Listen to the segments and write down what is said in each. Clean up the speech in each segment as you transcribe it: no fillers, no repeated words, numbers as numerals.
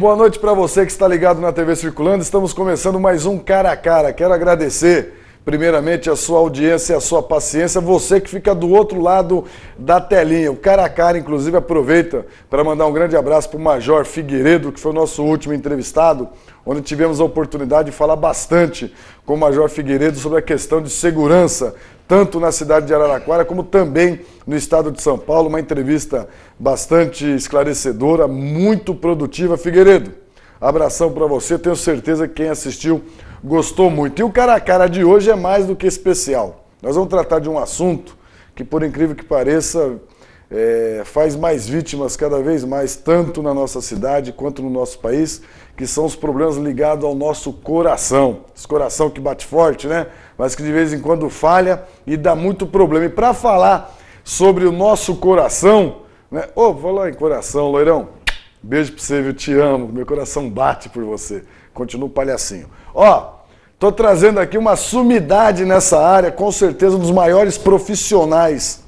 Boa noite para você que está ligado na TV Circulando. Estamos começando mais um Cara a Cara. Quero agradecer primeiramente a sua audiência e a sua paciência, você que fica do outro lado da telinha. O Cara a Cara, inclusive, aproveita para mandar um grande abraço para o Major Figueiredo, que foi o nosso último entrevistado, onde tivemos a oportunidade de falar bastante com o Major Figueiredo sobre a questão de segurança, tanto na cidade de Araraquara como também no estado de São Paulo. Uma entrevista bastante esclarecedora, muito produtiva. Figueiredo, abração para você, tenho certeza que quem assistiu gostou muito. E o Cara a Cara de hoje é mais do que especial. Nós vamos tratar de um assunto que, por incrível que pareça, faz mais vítimas cada vez mais, tanto na nossa cidade quanto no nosso país, que são os problemas ligados ao nosso coração. Esse coração que bate forte, né? Mas que de vez em quando falha e dá muito problema. E para falar sobre o nosso coração, né? Vou falar em coração, loirão. Beijo pra você, viu? Te amo. Meu coração bate por você. Continua palhacinho. Tô trazendo aqui uma sumidade nessa área, com certeza um dos maiores profissionais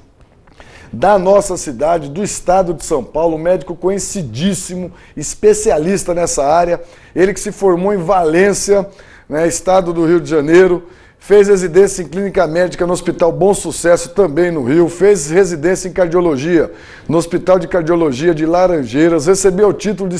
da nossa cidade, do estado de São Paulo, um médico conhecidíssimo, especialista nessa área. Ele que se formou em Valência, né, estado do Rio de Janeiro, fez residência em clínica médica no Hospital Bom Sucesso, também no Rio, fez residência em cardiologia no Hospital de Cardiologia de Laranjeiras, recebeu o título de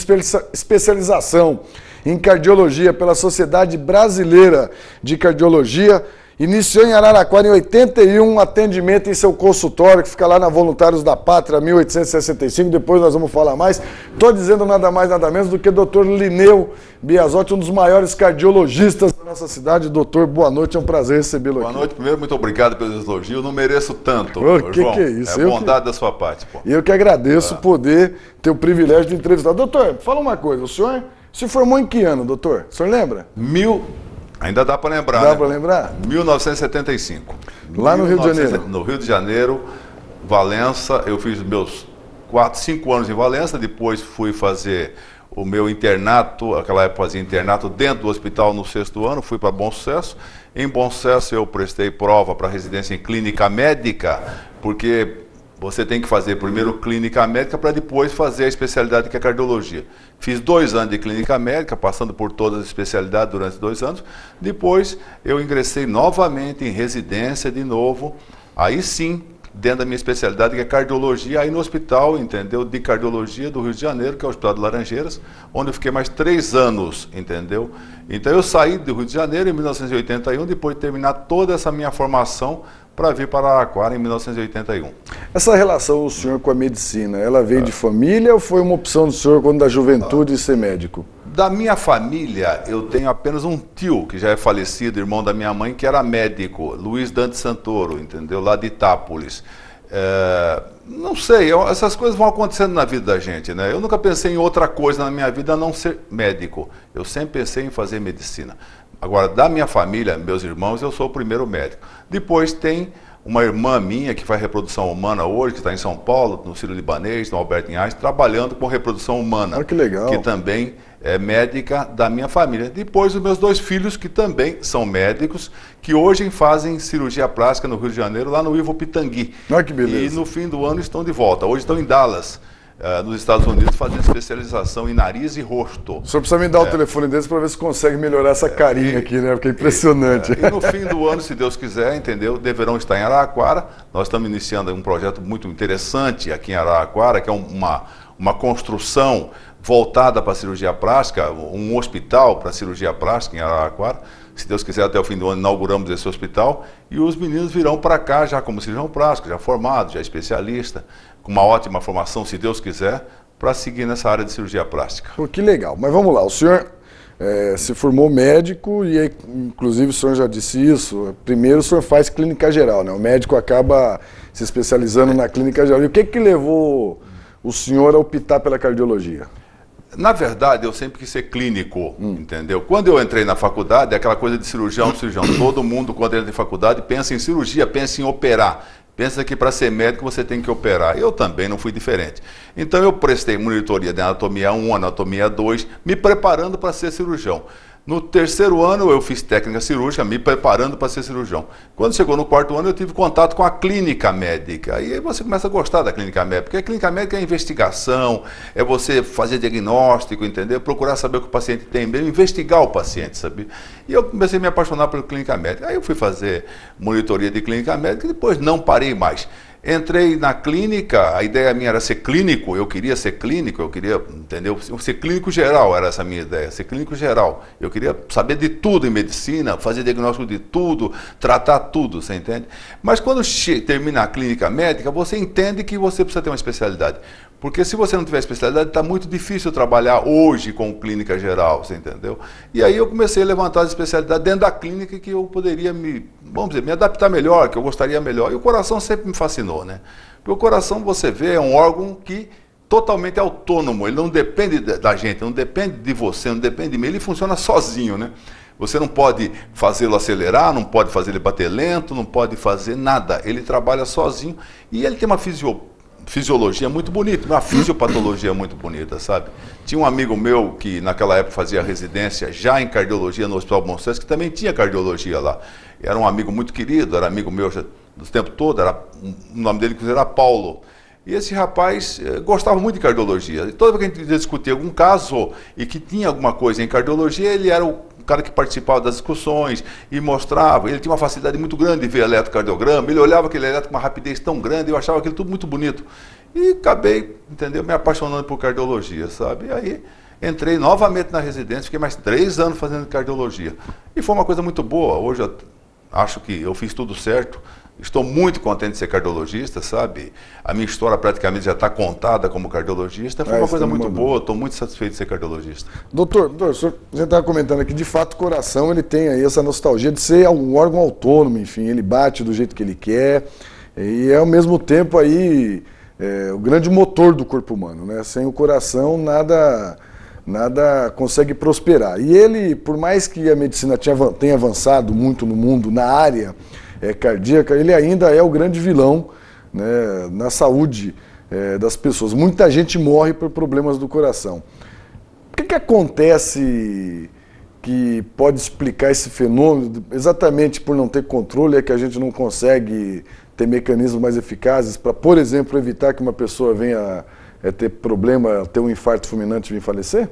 especialização em cardiologia pela Sociedade Brasileira de Cardiologia. Iniciou em Araraquara em 81 um atendimento em seu consultório, que fica lá na Voluntários da Pátria, 1865, depois nós vamos falar mais. Estou dizendo nada mais, nada menos do que o Dr. Lineu Biasotti, um dos maiores cardiologistas da nossa cidade. Doutor, boa noite, é um prazer recebê-lo aqui. Boa noite, primeiro, muito obrigado pelos elogios, não mereço tanto, João. Que é isso? É bondade da sua parte, pô. Eu que agradeço poder ter o privilégio de entrevistar. Doutor, fala uma coisa, o senhor se formou em que ano, doutor? O senhor lembra? Ainda dá para lembrar, Dá para lembrar? 1975. Lá no Rio de Janeiro? No Rio de Janeiro, Valença. Eu fiz meus 5 anos em Valença, depois fui fazer o meu internato, aquela época fazia internato dentro do hospital no 6º ano, fui para Bom Sucesso. Em Bom Sucesso eu prestei prova para residência em clínica médica, porque você tem que fazer primeiro clínica médica para depois fazer a especialidade que é cardiologia. Fiz 2 anos de clínica médica, passando por todas as especialidades durante 2 anos. Depois eu ingressei novamente em residência de novo, aí sim, dentro da minha especialidade que é cardiologia, aí no hospital, entendeu, de cardiologia do Rio de Janeiro, que é o Hospital de Laranjeiras, onde eu fiquei mais 3 anos, entendeu? Então eu saí do Rio de Janeiro em 1981, depois de terminar toda essa minha formação, para vir para Araraquara em 1981. Essa relação do senhor com a medicina, ela veio de família ou foi uma opção do senhor quando da juventude ser médico? Da minha família, eu tenho apenas um tio, que já é falecido, irmão da minha mãe, que era médico, Luiz Dante Santoro, entendeu? Lá de Itápolis. Não sei, essas coisas vão acontecendo na vida da gente, né? Eu nunca pensei em outra coisa na minha vida a não ser médico. Eu sempre pensei em fazer medicina. Agora, da minha família, meus irmãos, eu sou o primeiro médico. Depois tem uma irmã minha que faz reprodução humana hoje, que está em São Paulo, no Sírio-Libanês, no Albert Einstein, trabalhando com reprodução humana. Que legal. Que também é médica da minha família. Depois, os meus 2 filhos, que também são médicos, que hoje fazem cirurgia plástica no Rio de Janeiro, lá no Ivo Pitangui. Que beleza. E no fim do ano estão de volta. Hoje estão em Dallas, nos Estados Unidos, fazendo especialização em nariz e rosto. O senhor precisa me dar o telefone deles para ver se consegue melhorar essa carinha aqui, né? Porque é impressionante. E no fim do ano, se Deus quiser, entendeu? Deverão estar em Araraquara. Nós estamos iniciando um projeto muito interessante aqui em Araraquara, que é uma construção voltada para a cirurgia plástica, um hospital para cirurgia plástica em Araraquara. Se Deus quiser, até o fim do ano inauguramos esse hospital e os meninos virão para cá já como cirurgião plástico, já formado, já especialista, com uma ótima formação, se Deus quiser, para seguir nessa área de cirurgia plástica. Que legal. Mas vamos lá, o senhor se formou médico e, inclusive, o senhor já disse isso, primeiro o senhor faz clínica geral, né? O médico acaba se especializando na clínica geral. E o que levou o senhor a optar pela cardiologia? Na verdade, eu sempre quis ser clínico, entendeu? Quando eu entrei na faculdade, aquela coisa de cirurgião. Todo mundo, quando entra em faculdade, pensa em cirurgia, pensa em operar. Pensa que para ser médico você tem que operar. Eu também não fui diferente. Então eu prestei monitoria de anatomia 1, anatomia 2, me preparando para ser cirurgião. No terceiro ano eu fiz técnica cirúrgica, me preparando para ser cirurgião. Quando chegou no quarto ano eu tive contato com a clínica médica. E aí você começa a gostar da clínica médica, porque a clínica médica é investigação, é você fazer diagnóstico, entendeu? Procurar saber o que o paciente tem mesmo, investigar o paciente, sabe? E eu comecei a me apaixonar pela clínica médica. Aí eu fui fazer monitoria de clínica médica e depois não parei mais. Entrei na clínica, a ideia minha era ser clínico, eu queria ser clínico, eu queria, entendeu? Ser clínico geral, era essa a minha ideia, ser clínico geral. Eu queria saber de tudo em medicina, fazer diagnóstico de tudo, tratar tudo, você entende? Mas quando termina a clínica médica, você entende que você precisa ter uma especialidade. Porque se você não tiver especialidade, está muito difícil trabalhar hoje com clínica geral, você entendeu? E aí eu comecei a levantar as especialidades dentro da clínica que eu poderia me adaptar melhor, que eu gostaria melhor. E o coração sempre me fascinou, né? Porque o coração, você vê, é um órgão que totalmente autônomo, ele não depende da gente, não depende de você, não depende de mim, ele funciona sozinho, né? Você não pode fazê-lo acelerar, não pode fazer ele bater lento, não pode fazer nada, ele trabalha sozinho e ele tem uma fisiologia muito bonita, uma fisiopatologia muito bonita, sabe? Tinha um amigo meu que naquela época fazia residência já em cardiologia no Hospital Bom Sucesso, que também tinha cardiologia lá. Era um amigo muito querido, era amigo meu do tempo todo, o nome dele era Paulo. E esse rapaz gostava muito de cardiologia. E toda vez que a gente discutia algum caso e que tinha alguma coisa em cardiologia, ele era o cara que participava das discussões e mostrava. Ele tinha uma facilidade muito grande de ver eletrocardiograma, ele olhava aquele eletro com uma rapidez tão grande, eu achava aquilo tudo muito bonito. E acabei, entendeu, me apaixonando por cardiologia, sabe? E aí entrei novamente na residência, fiquei mais 3 anos fazendo cardiologia. E foi uma coisa muito boa. Hoje eu acho que eu fiz tudo certo. Estou muito contente de ser cardiologista, sabe? A minha história praticamente já está contada como cardiologista. Foi uma coisa muito boa, estou muito satisfeito de ser cardiologista. Doutor, o senhor já estava comentando aqui, de fato o coração ele tem aí essa nostalgia de ser um órgão autônomo, enfim, ele bate do jeito que ele quer e é ao mesmo tempo aí o grande motor do corpo humano, né? Sem o coração nada consegue prosperar. E ele, por mais que a medicina tenha avançado muito no mundo, na área cardíaca, ele ainda é o grande vilão, né, na saúde das pessoas. Muita gente morre por problemas do coração. O que acontece que pode explicar esse fenômeno? Exatamente por não ter controle é que a gente não consegue ter mecanismos mais eficazes para, por exemplo, evitar que uma pessoa venha ter problema, ter um infarto fulminante e vir falecer?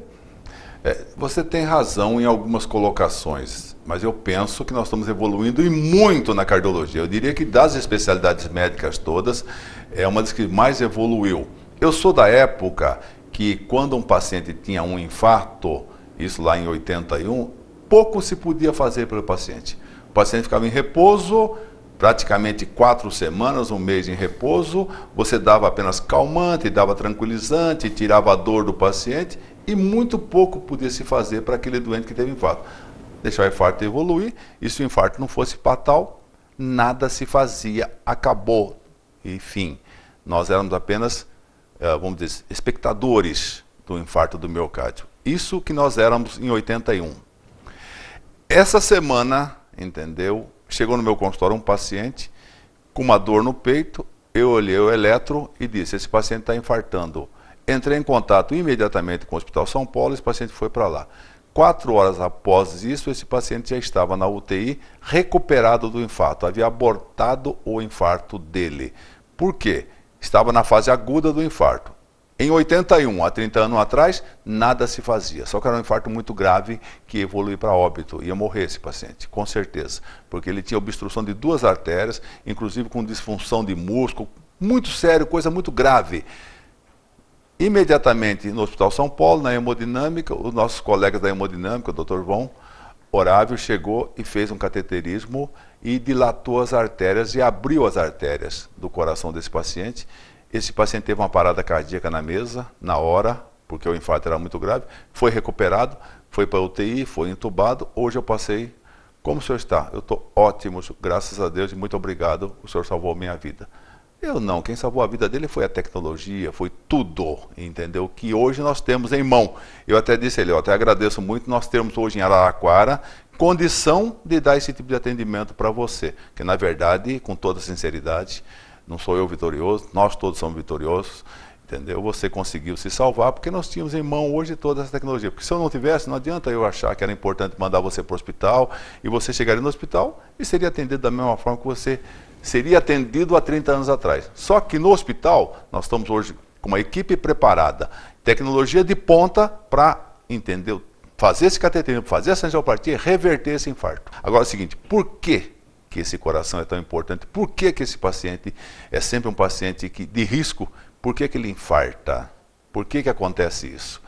Você tem razão em algumas colocações, mas eu penso que nós estamos evoluindo e muito na cardiologia. Eu diria que das especialidades médicas todas, é uma das que mais evoluiu. Eu sou da época que quando um paciente tinha um infarto, isso lá em 81, pouco se podia fazer pelo paciente. O paciente ficava em repouso, praticamente 4 semanas, um mês em repouso, você dava apenas calmante, dava tranquilizante, tirava a dor do paciente e muito pouco podia se fazer para aquele doente que teve infarto. Deixar o infarto evoluir, e se o infarto não fosse fatal, nada se fazia, acabou. Enfim, nós éramos apenas, vamos dizer, espectadores do infarto do miocárdio. Isso que nós éramos em 81. Essa semana, entendeu? Chegou no meu consultório um paciente com uma dor no peito, eu olhei o eletro e disse, esse paciente está infartando. Entrei em contato imediatamente com o Hospital São Paulo e esse paciente foi para lá. 4 horas após isso, esse paciente já estava na UTI, recuperado do infarto. Havia abortado o infarto dele. Por quê? Estava na fase aguda do infarto. Em 81, há 30 anos atrás, nada se fazia. Só que era um infarto muito grave que evoluiu para óbito. Ia morrer esse paciente, com certeza. Porque ele tinha obstrução de 2 artérias, inclusive com disfunção de músculo. Muito sério, coisa muito grave. Imediatamente no Hospital São Paulo, na hemodinâmica, os nossos colegas da hemodinâmica, o Dr. João Orávio, chegou e fez um cateterismo e dilatou as artérias e abriu as artérias do coração desse paciente. Esse paciente teve uma parada cardíaca na mesa, na hora, porque o infarto era muito grave, foi recuperado, foi para a UTI, foi entubado. Hoje eu passei, como o senhor está? Eu estou ótimo, graças a Deus e muito obrigado, o senhor salvou minha vida. Eu não, quem salvou a vida dele foi a tecnologia, foi tudo, entendeu? Que hoje nós temos em mão. Eu até disse a ele, eu até agradeço muito nós termos hoje em Araraquara condição de dar esse tipo de atendimento para você. Que na verdade, com toda sinceridade, não sou eu vitorioso, nós todos somos vitoriosos, entendeu? Você conseguiu se salvar porque nós tínhamos em mão hoje toda essa tecnologia. Porque se eu não tivesse, não adianta eu achar que era importante mandar você para o hospital e você chegaria no hospital e seria atendido da mesma forma que você seria atendido há 30 anos atrás. Só que no hospital, nós estamos hoje com uma equipe preparada, tecnologia de ponta para, entendeu? Fazer esse cateterismo, fazer essa angioplastia e reverter esse infarto. Agora é o seguinte, por que esse coração é tão importante? Por que esse paciente é sempre um paciente de risco? Por que ele infarta? Por que acontece isso?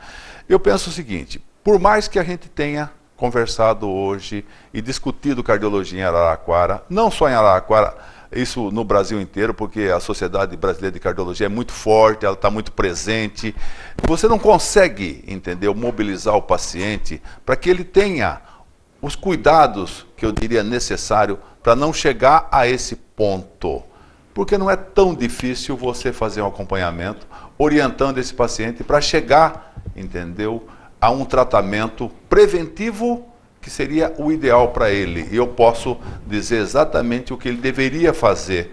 Eu penso o seguinte, por mais que a gente tenha conversado hoje e discutido cardiologia em Araraquara, não só em Araraquara, isso no Brasil inteiro, porque a Sociedade Brasileira de Cardiologia é muito forte, ela está muito presente. Você não consegue, entendeu, mobilizar o paciente para que ele tenha os cuidados que eu diria necessário para não chegar a esse ponto. Porque não é tão difícil você fazer um acompanhamento orientando esse paciente para chegar, entendeu, a um tratamento preventivo que seria o ideal para ele. E eu posso dizer exatamente o que ele deveria fazer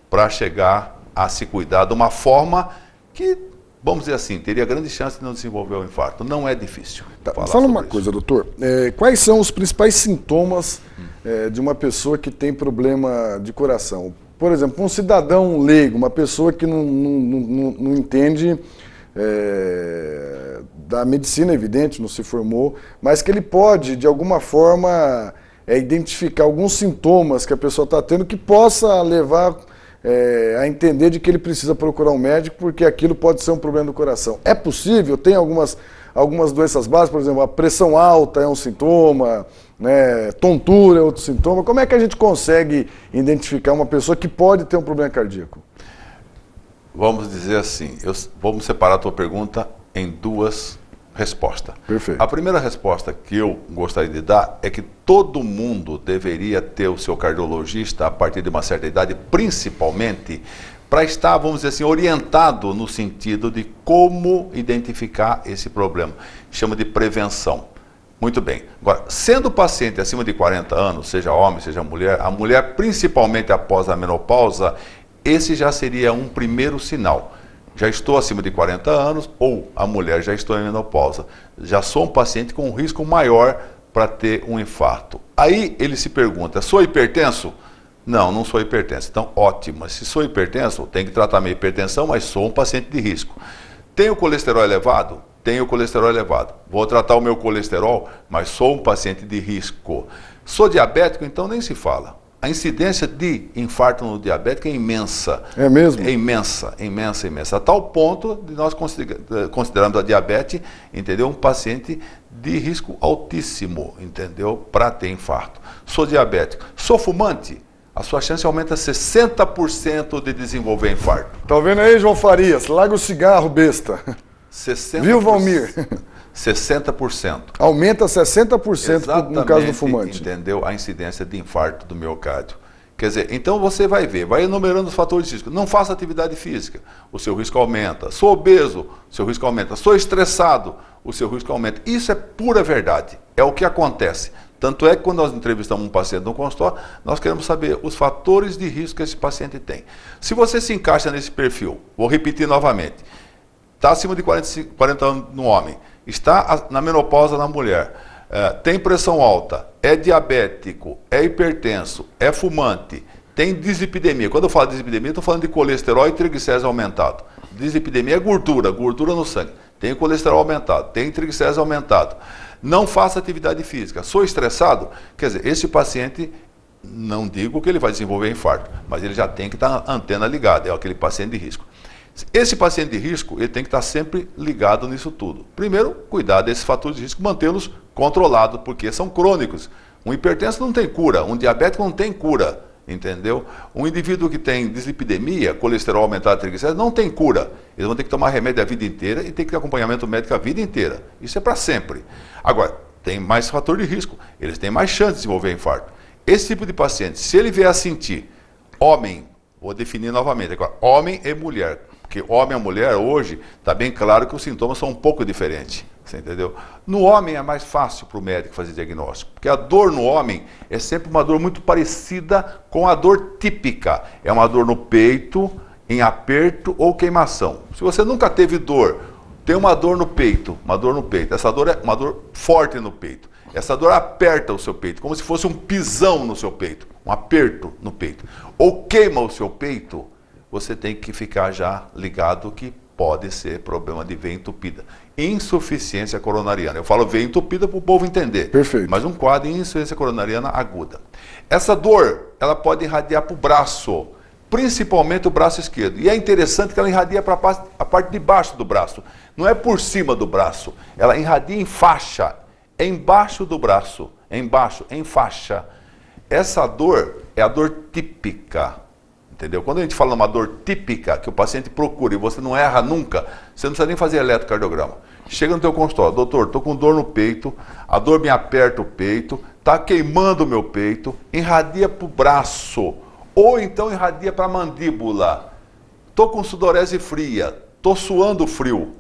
para chegar a se cuidar de uma forma que, vamos dizer assim, teria grande chance de não desenvolver o infarto. Não é difícil. Tá, fala uma coisa, doutor. Quais são os principais sintomas de uma pessoa que tem problema de coração? Por exemplo, um cidadão leigo, uma pessoa que não entende da medicina, evidente, não se formou, mas que ele pode, de alguma forma, identificar alguns sintomas que a pessoa está tendo que possa levar a entender de que ele precisa procurar um médico porque aquilo pode ser um problema do coração. É possível? Tem algumas doenças básicas, por exemplo, a pressão alta é um sintoma, né, tontura é outro sintoma. Como é que a gente consegue identificar uma pessoa que pode ter um problema cardíaco? Vamos dizer assim, vamos separar a tua pergunta em duas respostas. Perfeito. A primeira resposta que eu gostaria de dar é que todo mundo deveria ter o seu cardiologista a partir de uma certa idade, principalmente para estar, vamos dizer assim, orientado no sentido de como identificar esse problema. Chama de prevenção. Muito bem. Agora, sendo paciente acima de 40 anos, seja homem, seja mulher, a mulher principalmente após a menopausa, esse já seria um primeiro sinal. Já estou acima de 40 anos ou a mulher já estou em menopausa. Já sou um paciente com um risco maior para ter um infarto. Aí ele se pergunta, sou hipertenso? Não, não sou hipertenso. Então, ótimo. Se sou hipertenso, tenho que tratar minha hipertensão, mas sou um paciente de risco. Tenho colesterol elevado? Tenho colesterol elevado. Vou tratar o meu colesterol, mas sou um paciente de risco. Sou diabético? Então nem se fala. A incidência de infarto no diabético é imensa. É mesmo? É imensa, imensa, imensa. A tal ponto de nós considerarmos a diabetes, entendeu? Um paciente de risco altíssimo, entendeu? Para ter infarto. Sou diabético. Sou fumante? A sua chance aumenta 60% de desenvolver infarto. Tá vendo aí, João Farias? Larga o cigarro, besta. 60%. Viu, Valmir? 60%. Aumenta 60% Exatamente, no caso do fumante. Entendeu? A incidência de infarto do miocárdio. Quer dizer, então você vai ver, vai enumerando os fatores de risco. Não faça atividade física, o seu risco aumenta. Sou obeso, o seu risco aumenta. Sou estressado, o seu risco aumenta. Isso é pura verdade, é o que acontece. Tanto é que quando nós entrevistamos um paciente no consultório, nós queremos saber os fatores de risco que esse paciente tem. Se você se encaixa nesse perfil, vou repetir novamente, está acima de 40 anos no homem, está na menopausa na mulher, tem pressão alta, é diabético, é hipertenso, é fumante, tem dislipidemia. Quando eu falo de dislipidemia, estou falando de colesterol e triglicéridos aumentado. Dislipidemia é gordura no sangue. Tem colesterol aumentado, tem triglicéridos aumentado. Não faça atividade física. Sou estressado? Quer dizer, esse paciente, não digo que ele vai desenvolver infarto, mas ele já tem que estar a antena ligada, é aquele paciente de risco. Esse paciente de risco, ele tem que estar sempre ligado nisso tudo. Primeiro, cuidar desses fatores de risco, mantê-los controlados, porque são crônicos. Um hipertenso não tem cura, um diabético não tem cura, entendeu? Um indivíduo que tem dislipidemia, colesterol aumentado, triglicéridos, não tem cura. Eles vão ter que tomar remédio a vida inteira e ter que ter acompanhamento médico a vida inteira. Isso é para sempre. Agora, tem mais fator de risco, eles têm mais chance de desenvolver infarto. Esse tipo de paciente, se ele vier a sentir, homem, vou definir novamente agora, homem e mulher, porque homem e mulher hoje, está bem claro que os sintomas são um pouco diferentes, você entendeu? No homem é mais fácil para o médico fazer diagnóstico, porque a dor no homem é sempre uma dor muito parecida com a dor típica. É uma dor no peito em aperto ou queimação. Se você nunca teve dor, tem uma dor no peito, essa dor é uma dor forte no peito. Essa dor aperta o seu peito, como se fosse um pisão no seu peito, um aperto no peito. Ou queima o seu peito, você tem que ficar já ligado que pode ser problema de veia entupida. Insuficiência coronariana. Eu falo veia entupida para o povo entender. Perfeito. Mas um quadro de insuficiência coronariana aguda. Essa dor, ela pode irradiar para o braço, principalmente o braço esquerdo. E é interessante que ela irradia para a parte de baixo do braço. Não é por cima do braço. Ela irradia em faixa, embaixo do braço, embaixo, em faixa. Essa dor é a dor típica. Entendeu? Quando a gente fala uma dor típica, que o paciente procura e você não erra nunca, você não precisa nem fazer eletrocardiograma. Chega no teu consultório, doutor, estou com dor no peito, a dor me aperta o peito, está queimando o meu peito, irradia para o braço, ou então irradia para a mandíbula. Estou com sudorese fria, estou suando frio,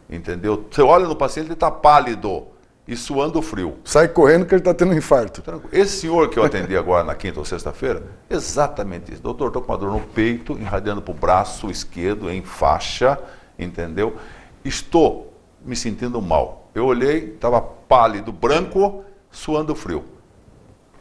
entendeu? Você olha no paciente, ele está pálido e suando frio. Sai correndo que ele está tendo um infarto. Esse senhor que eu atendi agora na quinta ou sexta-feira, exatamente isso. Doutor, estou com uma dor no peito, irradiando para o braço esquerdo, em faixa, entendeu? Estou me sentindo mal. Eu olhei, estava pálido, branco, suando frio.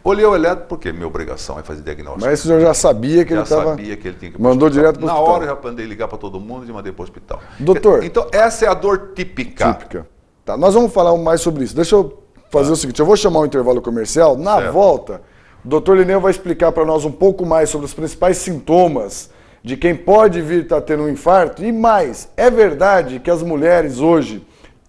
Olhei o eletro, porque minha obrigação é fazer diagnóstico. Mas o senhor já sabia que ele estava... Já sabia que ele tinha que ir para o mandou hospital. direto para o hospital. Na hora eu já mandei ligar para todo mundo e mandei para o hospital. Doutor... Então, essa é a dor típica. Tá, nós vamos falar mais sobre isso. Deixa eu fazer o seguinte, eu vou chamar um intervalo comercial. Na volta, o doutor Linneu vai explicar para nós um pouco mais sobre os principais sintomas de quem pode vir estar tendo um infarto. E mais, é verdade que as mulheres hoje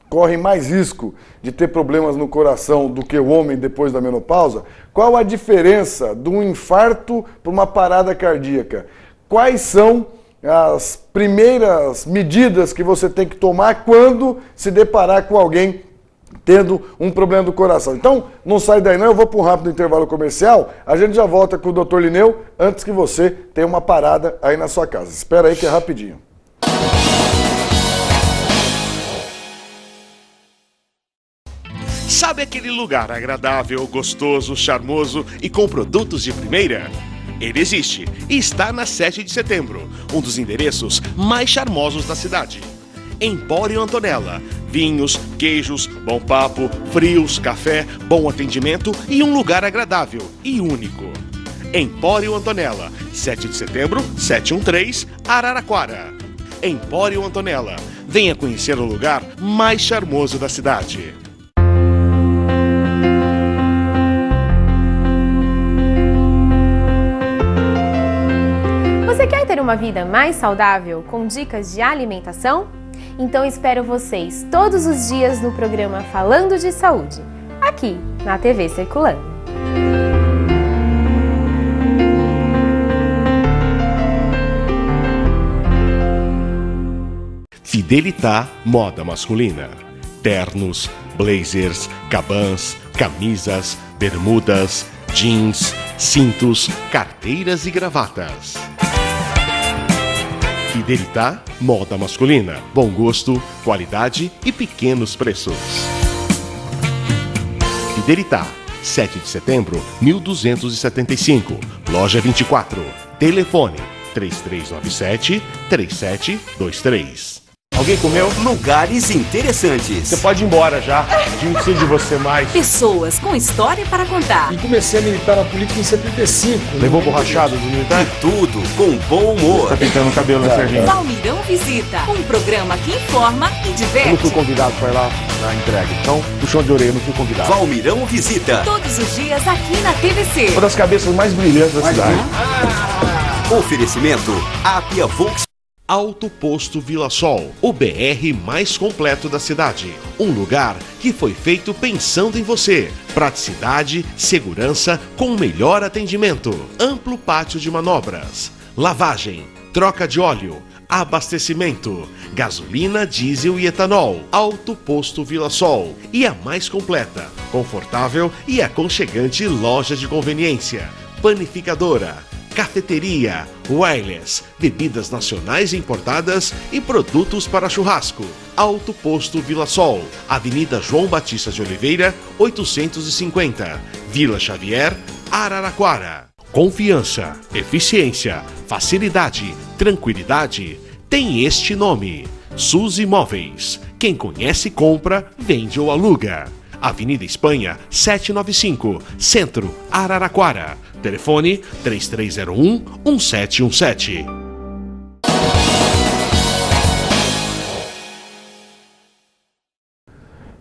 correm mais risco de ter problemas no coração do que o homem depois da menopausa? Qual a diferença de um infarto para uma parada cardíaca? Quais são as primeiras medidas que você tem que tomar quando se deparar com alguém tendo um problema do coração? Então, não sai daí não, eu vou para um rápido intervalo comercial, a gente já volta com o Dr. Linneu antes que você tenha uma parada aí na sua casa. Espera aí que é rapidinho. Sabe aquele lugar agradável, gostoso, charmoso e com produtos de primeira? Ele existe e está na 7 de setembro, um dos endereços mais charmosos da cidade. Empório Antonella. Vinhos, queijos, bom papo, frios, café, bom atendimento e um lugar agradável e único. Empório Antonella, 7 de setembro, 713, Araraquara. Empório Antonella. Venha conhecer o lugar mais charmoso da cidade. Você quer ter uma vida mais saudável com dicas de alimentação? Então espero vocês todos os dias no programa Falando de Saúde, aqui na TV Circulando. Fidelità Moda Masculina. Ternos, blazers, cabans, camisas, bermudas, jeans, cintos, carteiras e gravatas. Fidelità Moda Masculina. Bom gosto, qualidade e pequenos preços. Fidelità, 7 de setembro, 1275. Loja 24. Telefone 3397-3723. Alguém comeu? Lugares interessantes. Você pode ir embora já. A gente precisa de você mais. Pessoas com história para contar. E comecei a militar na política em 75. Levou borrachado do militar? E tudo com bom humor. Tá pintando o cabelo, né, Serginho? Valmirão Visita, um programa que informa e diverte. Eu não fui convidado para ir lá na entrega. Então, puxão de orelha, eu não fui convidado. Valmirão Visita. Todos os dias aqui na TVC. Uma das cabeças mais brilhantes da cidade. Oferecimento Apia Volkswagen. Auto Posto Vila Sol, o BR mais completo da cidade. Um lugar que foi feito pensando em você. Praticidade, segurança com o melhor atendimento. Amplo pátio de manobras. Lavagem, troca de óleo, abastecimento, gasolina, diesel e etanol. Auto Posto Vila Sol. E a mais completa, confortável e aconchegante loja de conveniência. Panificadora, cafeteria, wireless, bebidas nacionais e importadas e produtos para churrasco. Auto Posto Vila Sol, Avenida João Batista de Oliveira, 850, Vila Xavier, Araraquara. Confiança, eficiência, facilidade, tranquilidade. Tem este nome: Suzy Móveis. Quem conhece compra, vende ou aluga. Avenida Espanha, 795, Centro, Araraquara. Telefone 3301-1717.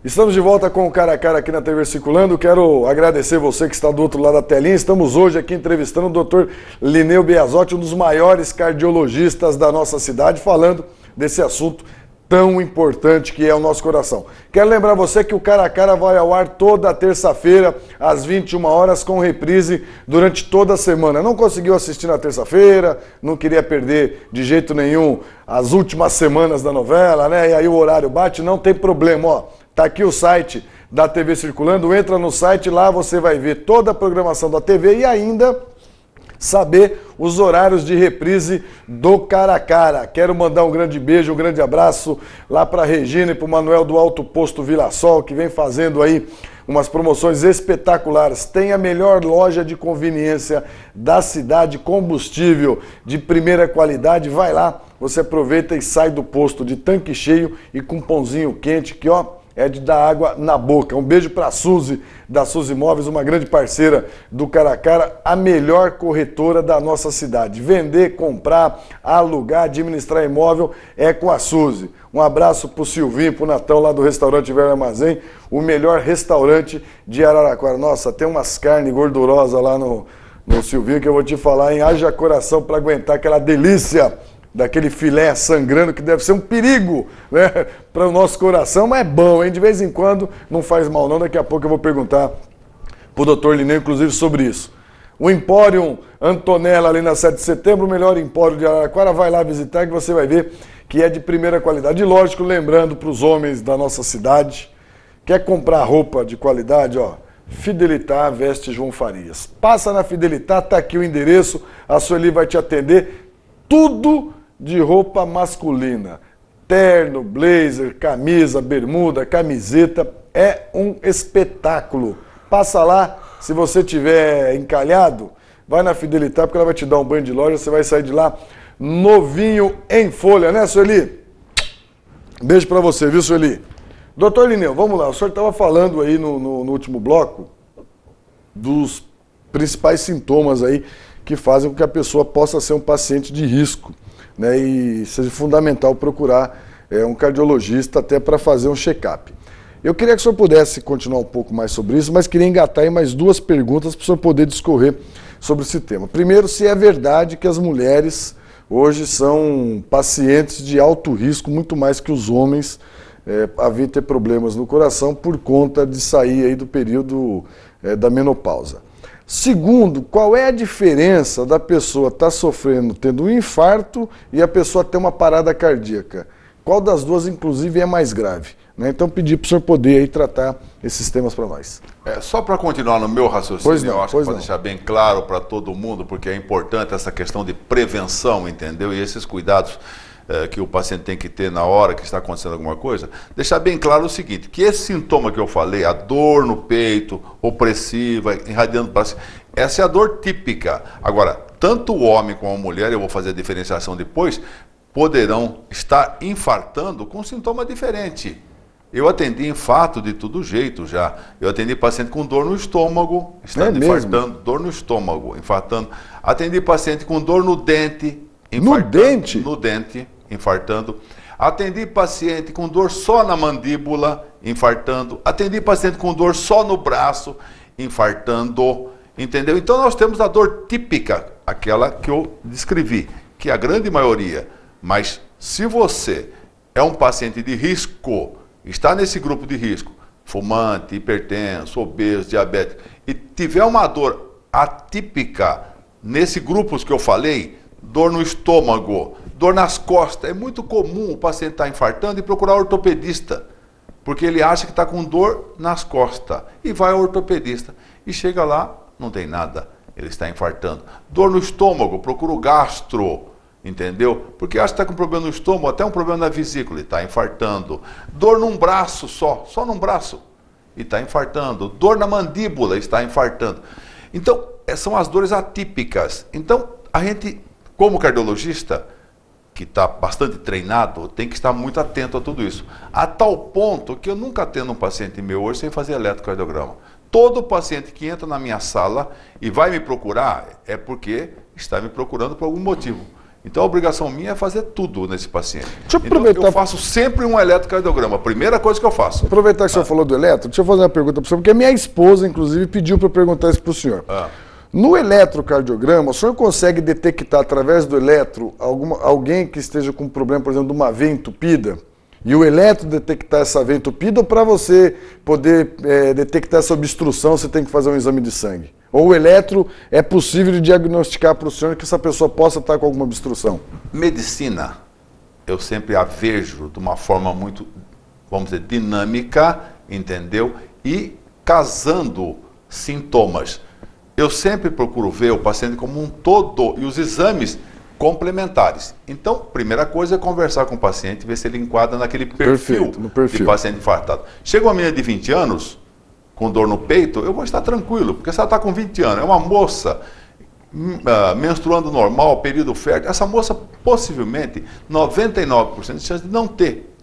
Estamos de volta com o Cara a Cara aqui na TV Circulando. Quero agradecer você que está do outro lado da telinha. Estamos hoje aqui entrevistando o Dr. Linneu Biasotti, um dos maiores cardiologistas da nossa cidade, falando desse assunto tão importante que é o nosso coração. Quero lembrar você que o Cara a Cara vai ao ar toda terça-feira, às 21 horas, com reprise durante toda a semana. Não conseguiu assistir na terça-feira, não queria perder de jeito nenhum as últimas semanas da novela, né? E aí o horário bate, não tem problema, ó. Tá aqui o site da TV Circulando, entra no site, lá você vai ver toda a programação da TV e ainda saber os horários de reprise do Cara a Cara. Quero mandar um grande beijo, um grande abraço lá para Regina e para o Manuel do Alto Posto Vila Sol, que vem fazendo aí umas promoções espetaculares. Tem a melhor loja de conveniência da cidade, combustível de primeira qualidade. Vai lá, você aproveita e sai do posto de tanque cheio e com pãozinho quente, que ó, é de dar água na boca. Um beijo para a Suzy, da Suzy Móveis, uma grande parceira do Cara a Cara, a melhor corretora da nossa cidade. Vender, comprar, alugar, administrar imóvel é com a Suzy. Um abraço para o Silvinho, para o Natão, lá do restaurante Velho Armazém, o melhor restaurante de Araraquara. Nossa, tem umas carnes gordurosas lá no Silvinho que eu vou te falar, hein? Haja coração para aguentar aquela delícia daquele filé sangrando, que deve ser um perigo, né, para o nosso coração, mas é bom, hein? De vez em quando não faz mal não. Daqui a pouco eu vou perguntar para o Dr. Linneu, inclusive, sobre isso. O Empório Antonella, ali na 7 de setembro, o melhor empório de Araraquara, vai lá visitar que você vai ver que é de primeira qualidade. E lógico, lembrando para os homens da nossa cidade, quer comprar roupa de qualidade, ó, Fidelitar Veste João Farias. Passa na Fidelitar, tá aqui o endereço, a Sueli vai te atender, tudo de roupa masculina, terno, blazer, camisa, bermuda, camiseta, é um espetáculo. Passa lá, se você tiver encalhado, vai na Fidelitar, porque ela vai te dar um banho de loja, você vai sair de lá novinho em folha, né, Sueli? Beijo pra você, viu, Sueli? Doutor Linneu, vamos lá, o senhor estava falando aí no último bloco dos principais sintomas aí que fazem com que a pessoa possa ser um paciente de risco, né, e seja fundamental procurar um cardiologista até para fazer um check-up. Eu queria que o senhor pudesse continuar um pouco mais sobre isso, mas queria engatar aí mais duas perguntas para o senhor poder discorrer sobre esse tema. Primeiro, se é verdade que as mulheres hoje são pacientes de alto risco, muito mais que os homens, a vir ter problemas no coração por conta de sair aí do período da menopausa. Segundo, qual é a diferença da pessoa estar sofrendo, tendo um infarto, e a pessoa ter uma parada cardíaca? Qual das duas, inclusive, é mais grave? Né? Então, pedir para o senhor poder aí tratar esses temas para nós. Só para continuar no meu raciocínio, eu acho que para não. deixar bem claro para todo mundo, porque é importante essa questão de prevenção, entendeu? E esses cuidados que o paciente tem que ter na hora que está acontecendo alguma coisa, deixar bem claro o seguinte, que esse sintoma que eu falei, a dor no peito, opressiva, irradiando para cima, essa é a dor típica. Agora, tanto o homem como a mulher, eu vou fazer a diferenciação depois, poderão estar infartando com sintoma diferente. Eu atendi infarto de todo jeito já. Eu atendi paciente com dor no estômago, infartando, mesmo? dor no estômago, infartando. Atendi paciente com dor no dente, infartando. No dente? No dente, infartando. Atendi paciente com dor só na mandíbula, infartando. Atendi paciente com dor só no braço, infartando. Entendeu? Então nós temos a dor típica, aquela que eu descrevi, que é a grande maioria. Mas se você é um paciente de risco, está nesse grupo de risco, fumante, hipertenso, obeso, diabético, e tiver uma dor atípica nesse grupo que eu falei, dor no estômago, dor nas costas, é muito comum o paciente estar infartando e procurar ortopedista, porque ele acha que está com dor nas costas, e vai ao ortopedista, e chega lá, não tem nada, ele está infartando. Dor no estômago, procura o gastro, entendeu? Porque acha que está com problema no estômago, até um problema na vesícula, e está infartando. Dor num braço só num braço, e está infartando. Dor na mandíbula, está infartando. Então, são as dores atípicas. Então, a gente, como cardiologista, que está bastante treinado, tem que estar muito atento a tudo isso. A tal ponto que eu nunca atendo um paciente meu hoje sem fazer eletrocardiograma. Todo paciente que entra na minha sala e vai me procurar é porque está me procurando por algum motivo. Então a obrigação minha é fazer tudo nesse paciente. Deixa eu aproveitar. Então, eu faço sempre um eletrocardiograma. A primeira coisa que eu faço. Aproveitar que o senhor falou do eletro, deixa eu fazer uma pergunta para o senhor, porque a minha esposa, inclusive, pediu para eu perguntar isso para o senhor. No eletrocardiograma, o senhor consegue detectar através do eletro alguém que esteja com problema, por exemplo, de uma veia entupida? E o eletro detectar essa veia entupida, ou para você poder detectar essa obstrução, você tem que fazer um exame de sangue? Ou o eletro é possível de diagnosticar para o senhor que essa pessoa possa estar com alguma obstrução? Medicina, eu sempre a vejo de uma forma muito, vamos dizer, dinâmica, entendeu? E casando sintomas. Eu sempre procuro ver o paciente como um todo e os exames complementares. Então, primeira coisa é conversar com o paciente, ver se ele enquadra naquele perfil de paciente infartado. Chega uma menina de 20 anos, com dor no peito, eu vou estar tranquilo, porque se ela está com 20 anos, é uma moça menstruando normal, período fértil, essa moça possivelmente, 99% de chance de não ter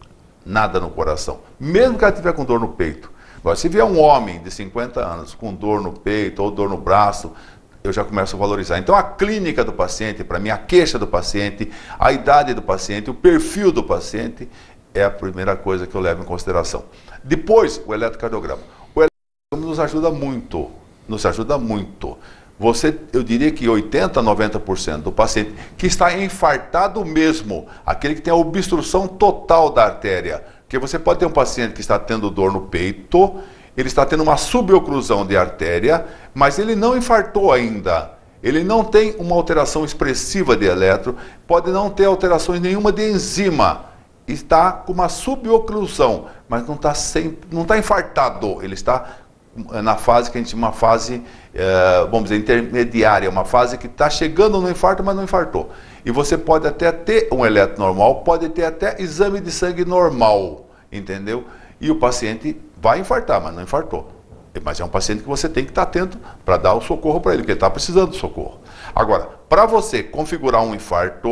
nada no coração, mesmo que ela estiver com dor no peito. Agora, se vier um homem de 50 anos com dor no peito ou dor no braço, eu já começo a valorizar. Então, a clínica do paciente, para mim, a queixa do paciente, a idade do paciente, o perfil do paciente, é a primeira coisa que eu levo em consideração. Depois, o eletrocardiograma. O eletrocardiograma nos ajuda muito. Eu diria que 80% a 90% do paciente que está infartado mesmo, aquele que tem a obstrução total da artéria, porque você pode ter um paciente que está tendo dor no peito, ele está tendo uma suboclusão de artéria, mas ele não infartou ainda. Ele não tem uma alteração expressiva de eletro, pode não ter alterações nenhuma de enzima. Está com uma suboclusão, mas não está infartado. Ele está na fase que a gente chama uma fase, vamos dizer, intermediária, uma fase que está chegando no infarto, mas não infartou. E você pode até ter um eletro normal, pode ter até exame de sangue normal, entendeu? E o paciente vai infartar, mas não infartou. Mas é um paciente que você tem que estar atento para dar o socorro para ele, porque ele está precisando de socorro. Agora, para você configurar um infarto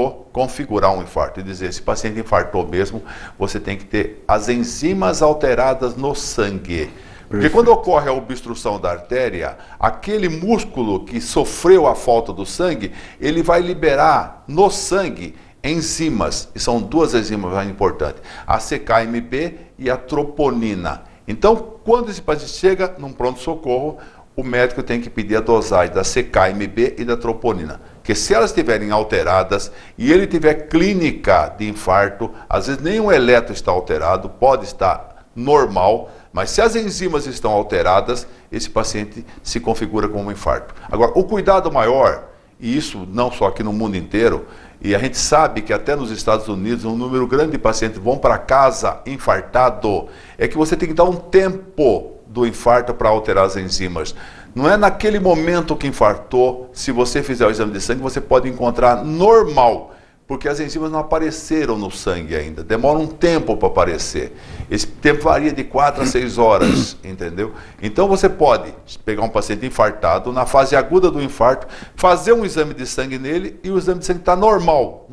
e dizer esse paciente infartou mesmo, você tem que ter as enzimas alteradas no sangue. Porque quando ocorre a obstrução da artéria, aquele músculo que sofreu a falta do sangue, ele vai liberar no sangue enzimas, e são duas enzimas mais importantes, a CKMB e a troponina. Então, quando esse paciente chega num pronto-socorro, o médico tem que pedir a dosagem da CKMB e da troponina. Porque se elas estiverem alteradas e ele tiver clínica de infarto, às vezes nem o eletro está alterado, pode estar normal, mas se as enzimas estão alteradas, esse paciente se configura como um infarto. Agora, o cuidado maior, e isso não só aqui no mundo inteiro, e a gente sabe que até nos Estados Unidos um número grande de pacientes vão para casa infartado, é que você tem que dar um tempo do infarto para alterar as enzimas. Não é naquele momento que infartou, se você fizer o exame de sangue, você pode encontrar normal, porque as enzimas não apareceram no sangue ainda, demora um tempo para aparecer. Esse tempo varia de 4 a 6 horas, entendeu? Então você pode pegar um paciente infartado, na fase aguda do infarto, fazer um exame de sangue nele e o exame de sangue está normal,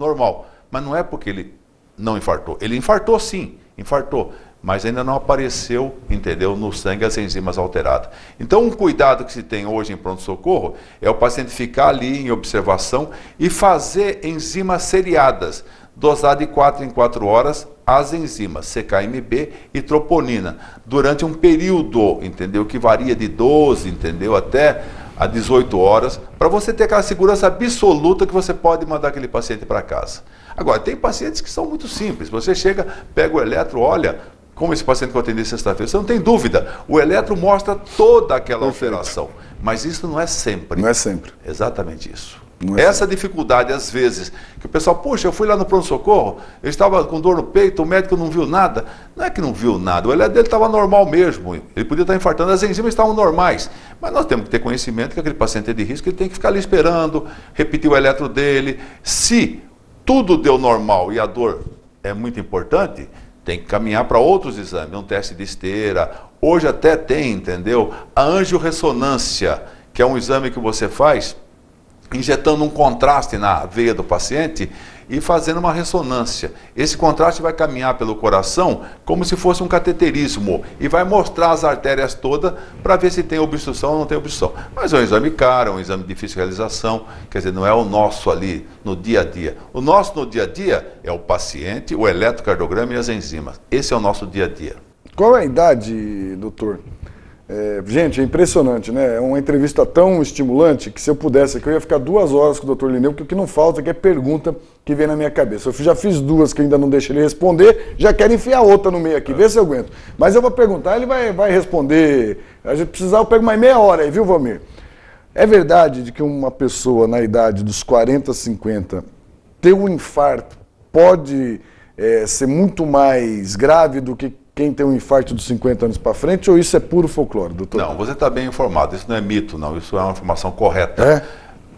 mas não é porque ele não infartou. Ele infartou sim, mas ainda não apareceu, entendeu, no sangue as enzimas alteradas. Então, um cuidado que se tem hoje em pronto-socorro é o paciente ficar ali em observação e fazer enzimas seriadas, dosar de 4 em 4 horas as enzimas CKMB e troponina, durante um período, entendeu, que varia de 12, entendeu, até a 18 horas, para você ter aquela segurança absoluta que você pode mandar aquele paciente para casa. Agora, tem pacientes que são muito simples, você chega, pega o eletro, olha, como esse paciente que eu atendi sexta-feira, você não tem dúvida, o eletro mostra toda aquela alteração, mas isso não é sempre. Não é sempre. Exatamente isso. Essa dificuldade, às vezes, que o pessoal, puxa, eu fui lá no pronto-socorro, eu estava com dor no peito, o médico não viu nada. Não é que não viu nada, o eletro dele estava normal mesmo, ele podia estar infartando, as enzimas estavam normais. Mas nós temos que ter conhecimento que aquele paciente é de risco, ele tem que ficar ali esperando, repetir o eletro dele. Se tudo deu normal e a dor é muito importante, tem que caminhar para outros exames, um teste de esteira. Hoje até tem, entendeu? A angiorressonância, que é um exame que você faz injetando um contraste na veia do paciente e fazendo uma ressonância. Esse contraste vai caminhar pelo coração como se fosse um cateterismo e vai mostrar as artérias todas para ver se tem obstrução ou não tem obstrução. Mas é um exame caro, é um exame de difícil realização, quer dizer, não é o nosso ali no dia a dia. O nosso no dia a dia é o paciente, o eletrocardiograma e as enzimas. Esse é o nosso dia a dia. Qual é a idade, doutor? Gente, é impressionante, né? É uma entrevista tão estimulante que se eu pudesse aqui eu ia ficar 2 horas com o Dr. Linneu, porque o que não falta aqui é pergunta que vem na minha cabeça. Eu já fiz 2 que ainda não deixo ele responder, já quero enfiar outra no meio aqui, vê se eu aguento. Mas eu vou perguntar, ele vai responder. A gente precisar, eu pego mais meia hora aí, viu, Valmir? É verdade de que uma pessoa na idade dos 40, 50 ter um infarto pode ser muito mais grave do que quem tem um infarto dos 50 anos para frente, ou isso é puro folclore, doutor? Não, você está bem informado, isso não é mito, não, isso é uma informação correta.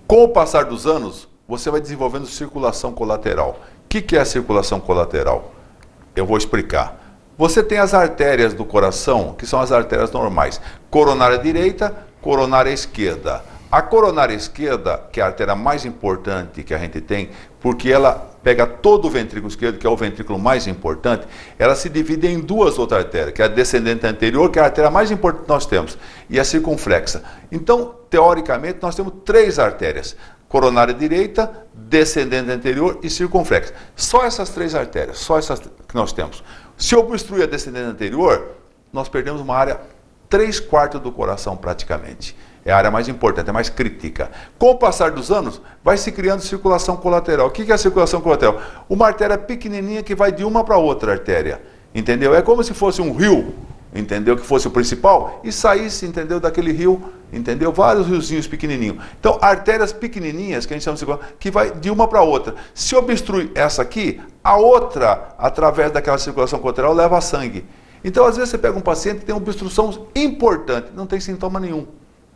Com o passar dos anos, você vai desenvolvendo circulação colateral. O que é a circulação colateral? Eu vou explicar. Você tem as artérias do coração, que são as artérias normais, coronária direita, coronária esquerda. A coronária esquerda, que é a artéria mais importante que a gente tem, porque ela pega todo o ventrículo esquerdo, que é o ventrículo mais importante, ela se divide em 2 outras artérias, que é a descendente anterior, que é a artéria mais importante que nós temos, e a circunflexa. Então, teoricamente, nós temos 3 artérias, coronária direita, descendente anterior e circunflexa. Só essas 3 artérias, só essas que nós temos. Se obstruir a descendente anterior, nós perdemos uma área 3/4 do coração praticamente. É a área mais importante, é mais crítica. Com o passar dos anos, vai se criando circulação colateral. O que é a circulação colateral? Uma artéria pequenininha que vai de uma para outra artéria, entendeu? É como se fosse um rio, entendeu? Que fosse o principal e saísse, entendeu? Daquele rio, entendeu? Vários riozinhos pequenininhos. Então, artérias pequenininhas, que a gente chama de circulação, que vai de uma para outra. Se obstrui essa aqui, a outra, através daquela circulação colateral, leva sangue. Então, às vezes, você pega um paciente que tem uma obstrução importante, não tem sintoma nenhum.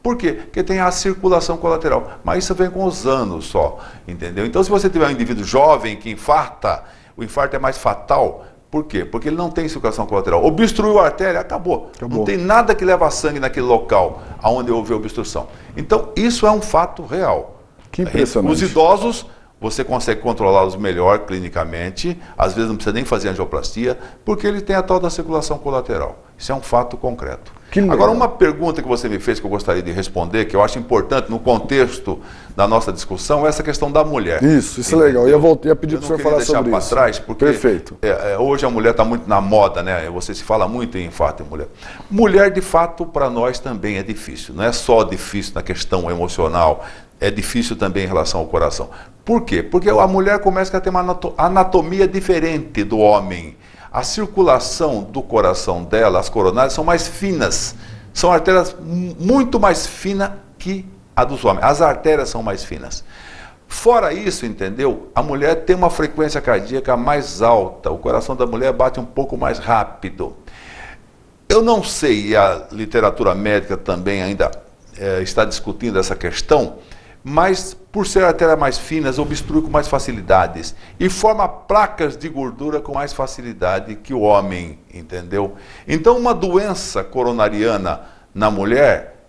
Por quê? Porque tem a circulação colateral. Mas isso vem com os anos só, entendeu? Então, se você tiver um indivíduo jovem que infarta, o infarto é mais fatal. Por quê? Porque ele não tem circulação colateral. Obstruiu a artéria, acabou. Não tem nada que leva sangue naquele local onde houve obstrução. Então, isso é um fato real. Que impressionante. Os idosos, você consegue controlá-los melhor clinicamente, às vezes não precisa nem fazer angioplastia, porque ele tem a tal da circulação colateral. Isso é um fato concreto. Agora, uma pergunta que você me fez que eu gostaria de responder, que eu acho importante no contexto da nossa discussão, é essa questão da mulher. Isso é legal. Eu ia pedir para o senhor falar sobre isso. Trás, porque perfeito. Hoje a mulher está muito na moda, né? Você se fala muito em infarto em mulher. Mulher, de fato, para nós também é difícil. Não é só difícil na questão emocional, é difícil também em relação ao coração. Por quê? Porque a mulher começa a ter uma anatomia diferente do homem. A circulação do coração dela, as coronárias, são mais finas. São artérias muito mais finas que a dos homens. As artérias são mais finas. Fora isso, entendeu? A mulher tem uma frequência cardíaca mais alta. O coração da mulher bate um pouco mais rápido. Eu não sei, e a literatura médica também ainda está discutindo essa questão, mas por ser artérias mais finas, obstrui com mais facilidades e forma placas de gordura com mais facilidade que o homem, entendeu? Então, uma doença coronariana na mulher,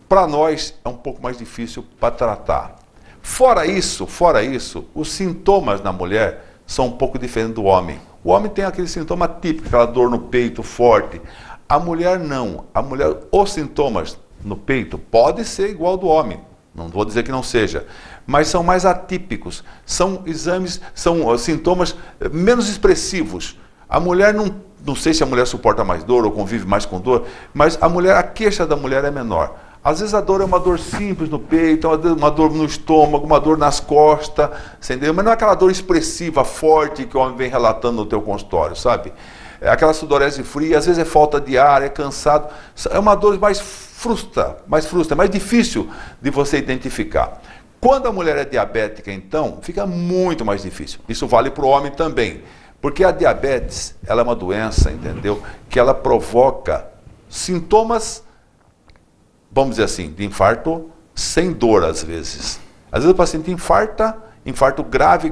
para nós, é um pouco mais difícil para tratar. Fora isso, os sintomas na mulher são um pouco diferentes do homem. O homem tem aquele sintoma típico, aquela dor no peito forte. A mulher não. A mulher, os sintomas no peito pode ser igual ao do homem. Não vou dizer que não seja, mas são mais atípicos, são exames, são sintomas menos expressivos. A mulher, não sei se a mulher suporta mais dor ou convive mais com dor, mas a queixa da mulher é menor. Às vezes a dor é uma dor simples no peito, uma dor no estômago, uma dor nas costas, entendeu? Mas não é aquela dor expressiva, forte, que o homem vem relatando no teu consultório, sabe? É aquela sudorese fria, às vezes é falta de ar, é cansado, é uma dor mais frustra, mais difícil de você identificar. Quando a mulher é diabética, então, fica muito mais difícil. Isso vale para o homem também, porque a diabetes, ela é uma doença, entendeu? Que ela provoca sintomas, vamos dizer assim, de infarto sem dor às vezes. Às vezes o paciente infarto grave,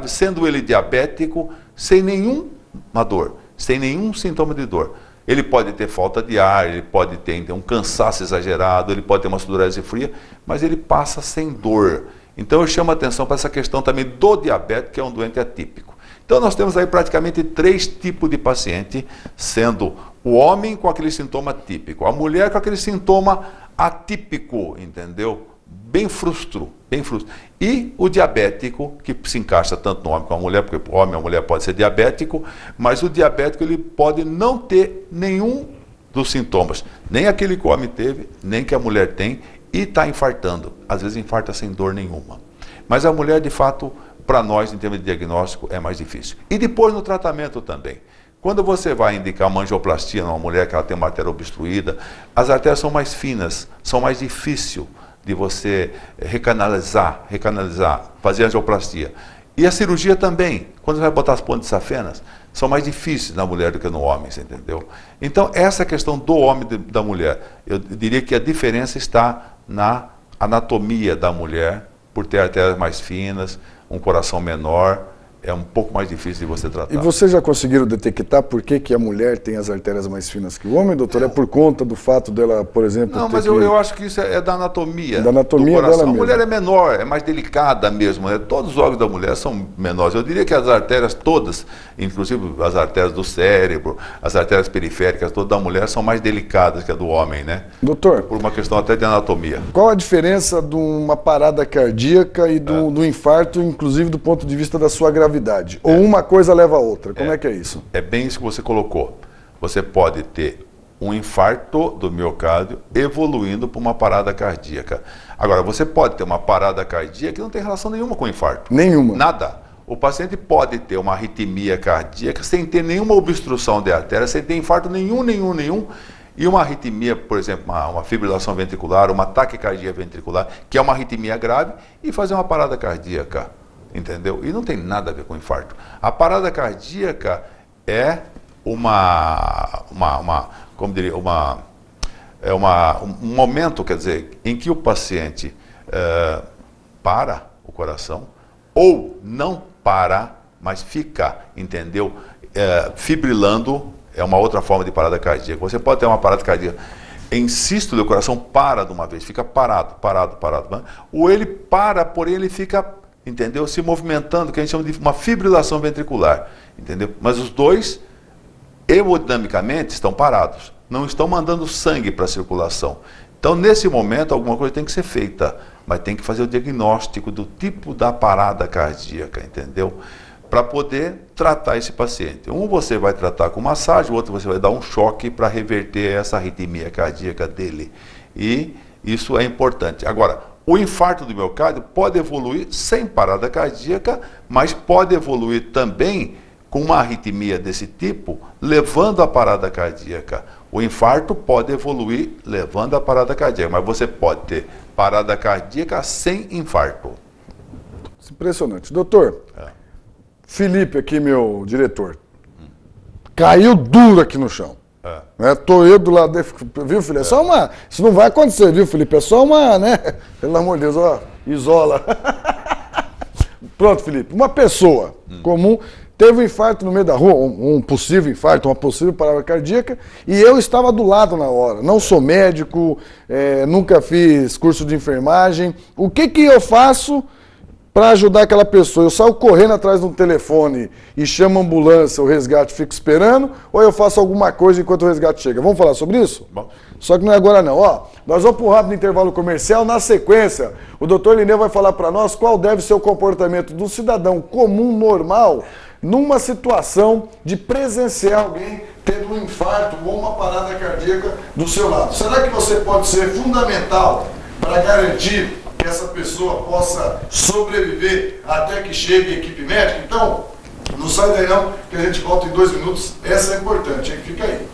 sendo ele diabético, sem nenhuma dor, sem nenhum sintoma de dor. Ele pode ter falta de ar, ele pode ter um cansaço exagerado, ele pode ter uma sudorese fria, mas ele passa sem dor. Então eu chamo a atenção para essa questão também do diabetes, que é um doente atípico. Então nós temos aí praticamente 3 tipos de paciente, sendo o homem com aquele sintoma típico, a mulher com aquele sintoma atípico, entendeu? Bem frustro. E o diabético, que se encaixa tanto no homem como na mulher, porque o homem ou a mulher pode ser diabético, mas o diabético ele pode não ter nenhum dos sintomas, nem aquele que o homem teve, nem que a mulher tem, e está infartando. Às vezes infarta sem dor nenhuma. Mas a mulher, de fato, para nós, em termos de diagnóstico, é mais difícil. E depois no tratamento também. Quando você vai indicar uma angioplastia numa mulher que ela tem uma artéria obstruída, as artérias são mais finas, são mais difíceis de você recanalizar, fazer angioplastia. E a cirurgia também, quando você vai botar as pontes safenas, são mais difíceis na mulher do que no homem, você entendeu? Então, essa questão do homem e da mulher, eu diria que a diferença está na anatomia da mulher, por ter artérias mais finas, um coração menor, é um pouco mais difícil de você tratar. E vocês já conseguiram detectar por que a mulher tem as artérias mais finas que o homem, doutor? É por conta do fato dela, por exemplo... Não, mas eu acho que isso é da anatomia. Da anatomia do coração. Dela mesmo. A mulher é menor, é mais delicada mesmo, né? Todos os órgãos da mulher são menores. Eu diria que as artérias todas, inclusive as artérias do cérebro, as artérias periféricas, todas da mulher são mais delicadas que a do homem, né? Doutor... Por uma questão até de anatomia. Qual a diferença de uma parada cardíaca e do infarto, inclusive do ponto de vista da sua gravidade? Ou uma coisa leva a outra? Como é que é isso? É bem isso que você colocou. Você pode ter um infarto do miocárdio evoluindo para uma parada cardíaca. Agora, você pode ter uma parada cardíaca que não tem relação nenhuma com o infarto. Nenhuma? Nada. O paciente pode ter uma arritmia cardíaca sem ter nenhuma obstrução de artéria, sem ter infarto nenhum. E uma arritmia, por exemplo, uma fibrilação ventricular, uma taquicardia ventricular, que é uma arritmia grave, e fazer uma parada cardíaca. Entendeu? E não tem nada a ver com infarto. A parada cardíaca é um momento, quer dizer, em que o paciente para o coração, ou não para, mas fica, entendeu? Fibrilando, é uma outra forma de parada cardíaca. Você pode ter uma parada cardíaca em sístole, o coração para de uma vez, fica parado. Ou ele para, porém ele fica, entendeu? Se movimentando, que a gente chama de uma fibrilação ventricular, entendeu? Mas os dois, hemodinamicamente, estão parados, não estão mandando sangue para a circulação. Então, nesse momento, alguma coisa tem que ser feita, mas tem que fazer o diagnóstico do tipo da parada cardíaca, entendeu? Para poder tratar esse paciente. Um você vai tratar com massagem, o outro você vai dar um choque para reverter essa arritmia cardíaca dele. E isso é importante. Agora, o infarto do miocárdio pode evoluir sem parada cardíaca, mas pode evoluir também com uma arritmia desse tipo, levando a parada cardíaca. O infarto pode evoluir levando a parada cardíaca, mas você pode ter parada cardíaca sem infarto. Impressionante. Doutor, Felipe aqui, meu diretor, caiu duro aqui no chão. Tô eu do lado dele, viu, Felipe? É só uma... Isso não vai acontecer, viu, Felipe? É só uma, né? Pelo amor de Deus, ó, isola. Pronto, Felipe. Uma pessoa comum teve um infarto no meio da rua, um possível infarto, uma possível parada cardíaca, e eu estava do lado na hora. Não sou médico, nunca fiz curso de enfermagem. O que eu faço para ajudar aquela pessoa? Eu saio correndo atrás de um telefone e chamo a ambulância, o resgate fica esperando, ou eu faço alguma coisa enquanto o resgate chega? Vamos falar sobre isso? Bom. Só que não é agora não. Ó, nós vamos para um rápido intervalo comercial. Na sequência, o doutor Lineu vai falar para nós qual deve ser o comportamento do cidadão comum, normal, numa situação de presenciar alguém tendo um infarto ou uma parada cardíaca do seu lado. Será que você pode ser fundamental para garantir que essa pessoa possa sobreviver até que chegue a equipe médica? Então, não sai daí não, que a gente volta em 2 minutos. Essa é importante, hein? Fica aí.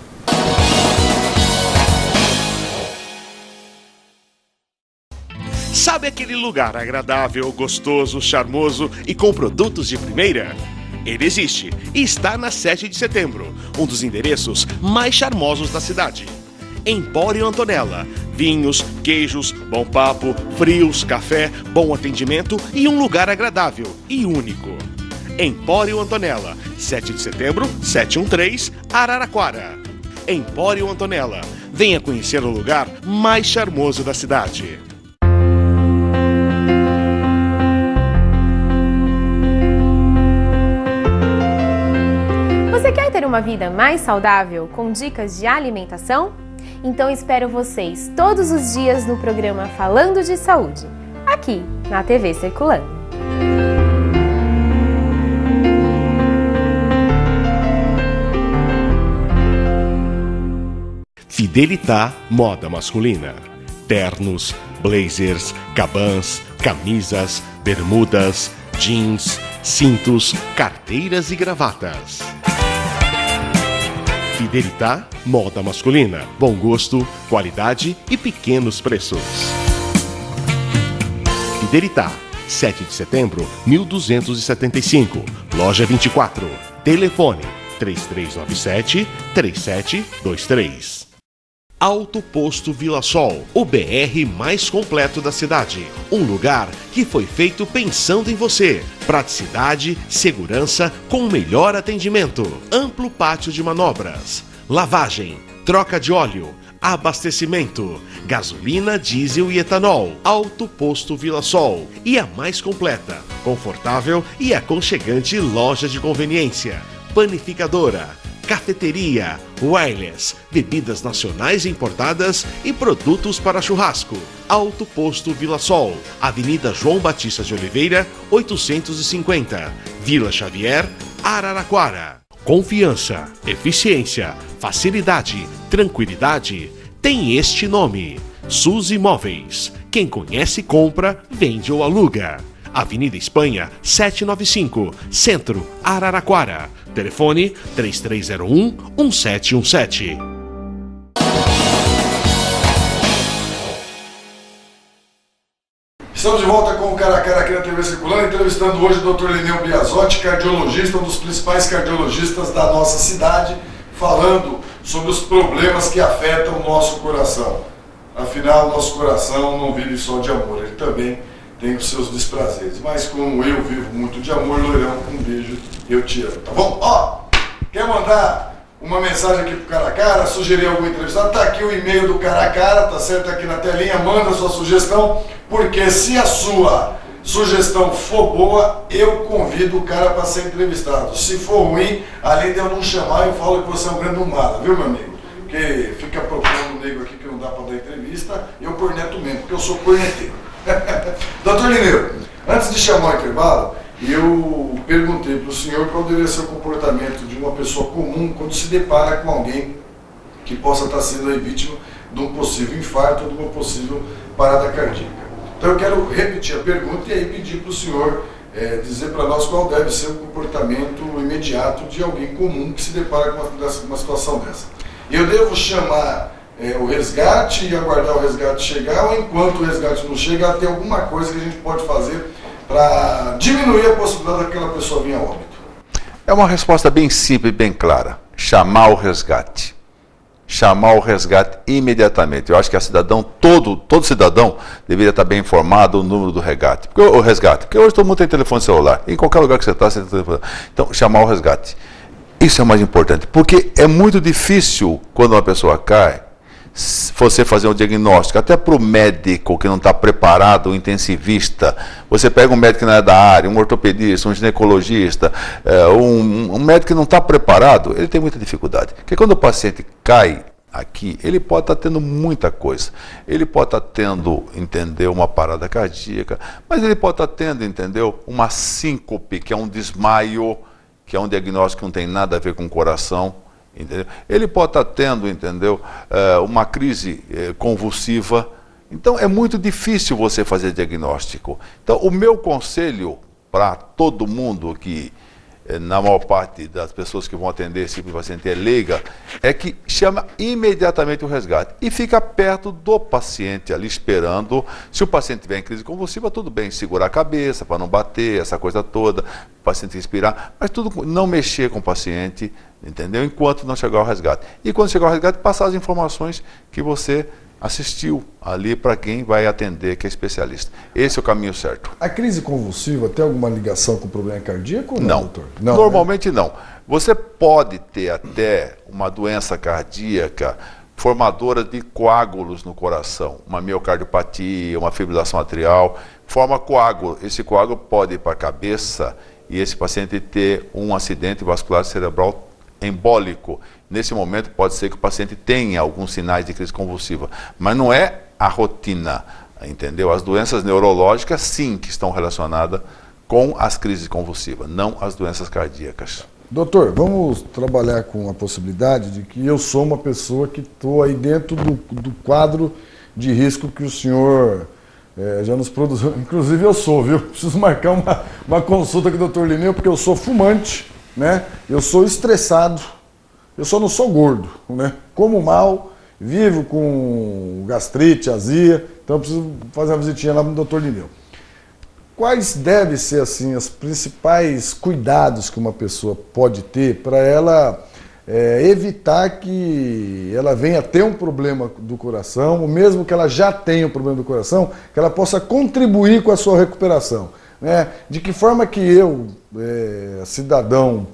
Sabe aquele lugar agradável, gostoso, charmoso e com produtos de primeira? Ele existe e está na 7 de setembro, um dos endereços mais charmosos da cidade. Empório Antonella. Vinhos, queijos, bom papo, frios, café, bom atendimento e um lugar agradável e único. Empório Antonella, 7 de setembro, 713, Araraquara. Empório Antonella. Venha conhecer o lugar mais charmoso da cidade. Você quer ter uma vida mais saudável com dicas de alimentação? Então espero vocês todos os dias no programa Falando de Saúde, aqui na TV Circulando. Fidelitá Moda Masculina. Ternos, blazers, cabãs, camisas, bermudas, jeans, cintos, carteiras e gravatas. Fidelitá Moda Masculina. Bom gosto, qualidade e pequenos preços. Fidelitá, 7 de setembro, 1275. Loja 24. Telefone 3397-3723. Alto Posto Vila Sol, o BR mais completo da cidade. Um lugar que foi feito pensando em você. Praticidade, segurança com o melhor atendimento. Amplo pátio de manobras. Lavagem, troca de óleo, abastecimento, gasolina, diesel e etanol. Alto Posto Vila Sol. E a mais completa, confortável e aconchegante loja de conveniência. Panificadora, cafeteria, wireless, bebidas nacionais e importadas e produtos para churrasco. Alto Posto Vila Sol, Avenida João Batista de Oliveira, 850, Vila Xavier, Araraquara. Confiança, eficiência, facilidade, tranquilidade, tem este nome: SUS Imóveis. Quem conhece compra, vende ou aluga. Avenida Espanha, 795, Centro, Araraquara. Telefone 3301-1717. Estamos de volta com o Cara a Cara aqui na TV Circulando, entrevistando hoje o Dr. Lineu Biasotti, cardiologista, um dos principais cardiologistas da nossa cidade, falando sobre os problemas que afetam o nosso coração. Afinal, nosso coração não vive só de amor, ele também tem os seus desprazeres. Mas como eu vivo muito de amor, Loirão, um beijo, eu te amo, tá bom? Ó, quer mandar uma mensagem aqui pro Cara a Cara, sugerir algum entrevistado? Tá aqui o e-mail do Cara a Cara, tá certo aqui na telinha, manda a sua sugestão, porque se a sua sugestão for boa, eu convido o cara para ser entrevistado. Se for ruim, além de eu não chamar, eu falo que você é um grande humano, viu, meu amigo? Porque fica propondo um nego aqui que não dá para dar entrevista, eu corneto mesmo, porque eu sou corneteiro. Doutor Lineu, antes de chamar o intervalo, eu perguntei para o senhor qual deveria ser o comportamento de uma pessoa comum quando se depara com alguém que possa estar sendo aí vítima de um possível infarto ou de uma possível parada cardíaca. Então eu quero repetir a pergunta e aí pedir para o senhor dizer para nós qual deve ser o comportamento imediato de alguém comum que se depara com uma situação dessa. Eu devo chamar o resgate e aguardar o resgate chegar, ou enquanto o resgate não chega, tem alguma coisa que a gente pode fazer para diminuir a possibilidade daquela pessoa vir a óbito? É uma resposta bem simples e bem clara: chamar o resgate. Chamar o resgate imediatamente. Eu acho que todo cidadão deveria estar bem informado do número do resgate. Porque hoje todo mundo tem telefone celular. Em qualquer lugar que você está, você tem telefone. Então, chamar o resgate. Isso é o mais importante, porque é muito difícil, quando uma pessoa cai, você fazer um diagnóstico, até para o médico que não está preparado, um intensivista. Você pega um médico que não é da área, um ortopedista, um ginecologista, um médico que não está preparado, ele tem muita dificuldade. Porque quando o paciente cai aqui, ele pode estar tendo muita coisa. Ele pode estar tendo, entendeu, uma parada cardíaca, mas ele pode estar tendo, entendeu, uma síncope, que é um desmaio, que é um diagnóstico que não tem nada a ver com o coração. Entendeu? Ele pode estar tendo, entendeu, uma crise convulsiva. Então é muito difícil você fazer diagnóstico. Então o meu conselho para todo mundo, que na maior parte das pessoas que vão atender esse tipo de paciente é leiga, é que chama imediatamente o resgate e fica perto do paciente ali esperando. Se o paciente tiver em crise convulsiva, tudo bem, segurar a cabeça para não bater, essa coisa toda, o paciente respirar, mas tudo, não mexer com o paciente, entendeu? Enquanto não chegar ao resgate. E quando chegar ao resgate, passar as informações que você assistiu ali para quem vai atender, que é especialista. Esse é o caminho certo. A crise convulsiva tem alguma ligação com o problema cardíaco ou não, doutor? Não, normalmente não. Você pode ter até uma doença cardíaca formadora de coágulos no coração, uma miocardiopatia, uma fibrilação atrial, forma coágulo. Esse coágulo pode ir para a cabeça e esse paciente ter um acidente vascular cerebral embólico. Nesse momento pode ser que o paciente tenha alguns sinais de crise convulsiva, mas não é a rotina, entendeu? As doenças neurológicas sim que estão relacionadas com as crises convulsivas, não as doenças cardíacas. Doutor, vamos trabalhar com a possibilidade de que eu sou uma pessoa que estou aí dentro do quadro de risco que o senhor já nos produziu. Inclusive eu sou, viu? Preciso marcar uma consulta com o doutor Lineu, porque eu sou fumante, né? Eu sou estressado, eu só não sou gordo, né? Como mal, vivo com gastrite, azia, então eu preciso fazer uma visitinha lá no doutor Lineu. Quais devem ser, assim, os principais cuidados que uma pessoa pode ter para ela evitar que ela venha ter um problema do coração, ou mesmo que ela já tenha um problema do coração, que ela possa contribuir com a sua recuperação, né? De que forma que eu, cidadão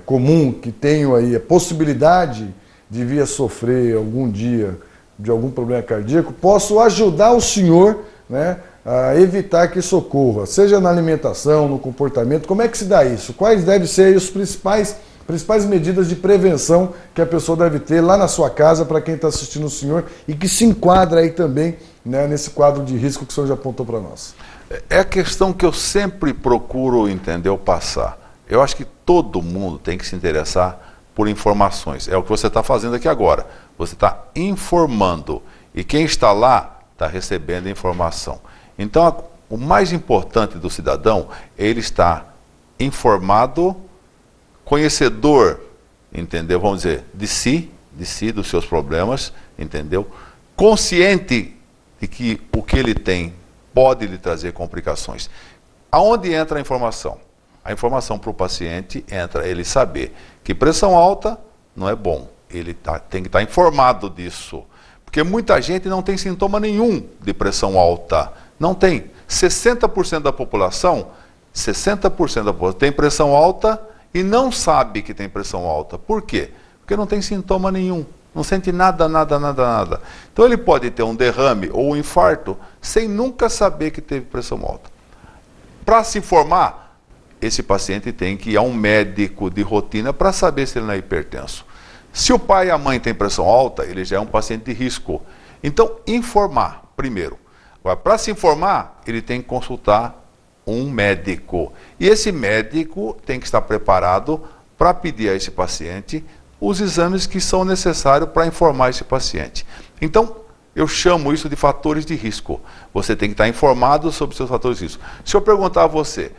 comum, que tenho aí a possibilidade de vir a sofrer algum dia de algum problema cardíaco, posso ajudar o senhor, né, a evitar que isso ocorra, seja na alimentação, no comportamento. Como é que se dá isso? Quais devem ser as principais medidas de prevenção que a pessoa deve ter lá na sua casa, para quem está assistindo o senhor e que se enquadra aí também, né, nesse quadro de risco que o senhor já apontou para nós? É a questão que eu sempre procuro entender, passar. Eu acho que todo mundo tem que se interessar por informações. É o que você está fazendo aqui agora. Você está informando. E quem está lá está recebendo informação. Então, o mais importante do cidadão é ele estar informado, conhecedor, entendeu? Vamos dizer, de si, dos seus problemas, entendeu? Consciente de que o que ele tem pode lhe trazer complicações. Aonde entra a informação? A informação para o paciente entra ele saber que pressão alta não é bom. Ele tem que estar informado disso. Porque muita gente não tem sintoma nenhum de pressão alta. Não tem. 60% da população tem pressão alta e não sabe que tem pressão alta. Por quê? Porque não tem sintoma nenhum. Não sente nada. Então ele pode ter um derrame ou um infarto sem nunca saber que teve pressão alta. Para se informar, esse paciente tem que ir a um médico de rotina para saber se ele não é hipertenso. Se o pai e a mãe têm pressão alta, ele já é um paciente de risco. Então, informar primeiro. Agora, para se informar, ele tem que consultar um médico. E esse médico tem que estar preparado para pedir a esse paciente os exames que são necessários para informar esse paciente. Então, eu chamo isso de fatores de risco. Você tem que estar informado sobre os seus fatores de risco. Se eu perguntar a você,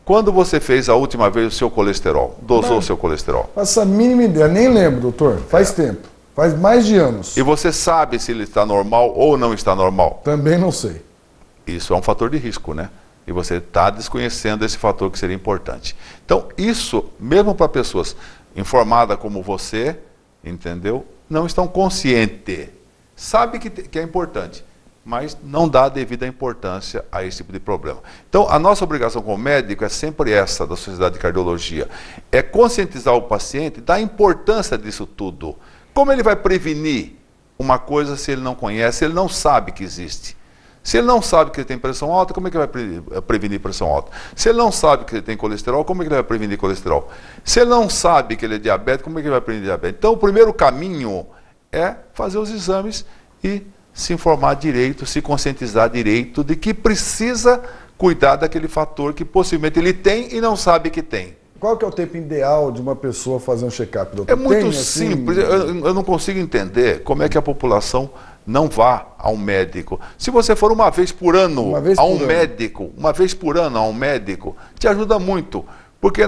quando você fez a última vez o seu colesterol? Dosou o seu colesterol? Faço a mínima ideia, nem lembro, doutor. Faz tempo. Faz mais de anos. E você sabe se ele está normal ou não está normal? Também não sei. Isso é um fator de risco, né? E você está desconhecendo esse fator que seria importante. Então, isso, mesmo para pessoas informadas como você, entendeu? Não estão conscientes. Sabe que é importante, mas não dá a devida importância a esse tipo de problema. Então, a nossa obrigação como médico é sempre essa, da Sociedade de Cardiologia, é conscientizar o paciente da importância disso tudo. Como ele vai prevenir uma coisa se ele não conhece, se ele não sabe que existe? Se ele não sabe que ele tem pressão alta, como é que ele vai prevenir pressão alta? Se ele não sabe que ele tem colesterol, como é que ele vai prevenir colesterol? Se ele não sabe que ele é diabético, como é que ele vai prevenir diabetes? Então, o primeiro caminho é fazer os exames e se informar direito, se conscientizar direito de que precisa cuidar daquele fator que possivelmente ele tem e não sabe que tem. Qual que é o tempo ideal de uma pessoa fazer um check-up, doutor? É muito simples. Eu não consigo entender como é que a população não vá a um médico. Se você for uma vez por ano a um médico, te ajuda muito. Porque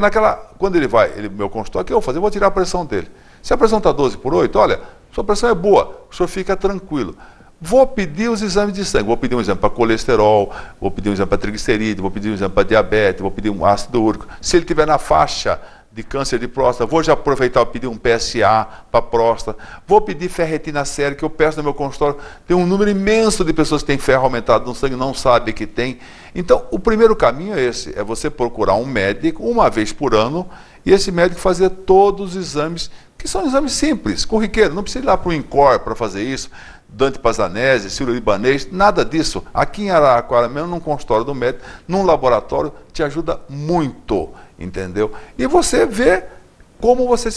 quando ele vai, meu consultório, o que eu vou fazer? Eu vou tirar a pressão dele. Se a pressão está 12/8, olha, sua pressão é boa, o senhor fica tranquilo. Vou pedir os exames de sangue, vou pedir um exame para colesterol, vou pedir um exame para triglicerídeo, vou pedir um exame para diabetes, vou pedir um ácido úrico. Se ele estiver na faixa de câncer de próstata, vou já aproveitar e pedir um PSA para próstata, vou pedir ferritina séria, que eu peço no meu consultório. Tem um número imenso de pessoas que têm ferro aumentado no sangue, não sabe que tem. Então, o primeiro caminho é esse, é você procurar um médico uma vez por ano, e esse médico fazer todos os exames, que são exames simples, corriqueiros, não precisa ir lá para o INCOR para fazer isso, Dante Pazanese, Sírio-Libanês, nada disso. Aqui em Araraquara mesmo, num consultório do médico, num laboratório, te ajuda muito, entendeu? E você vê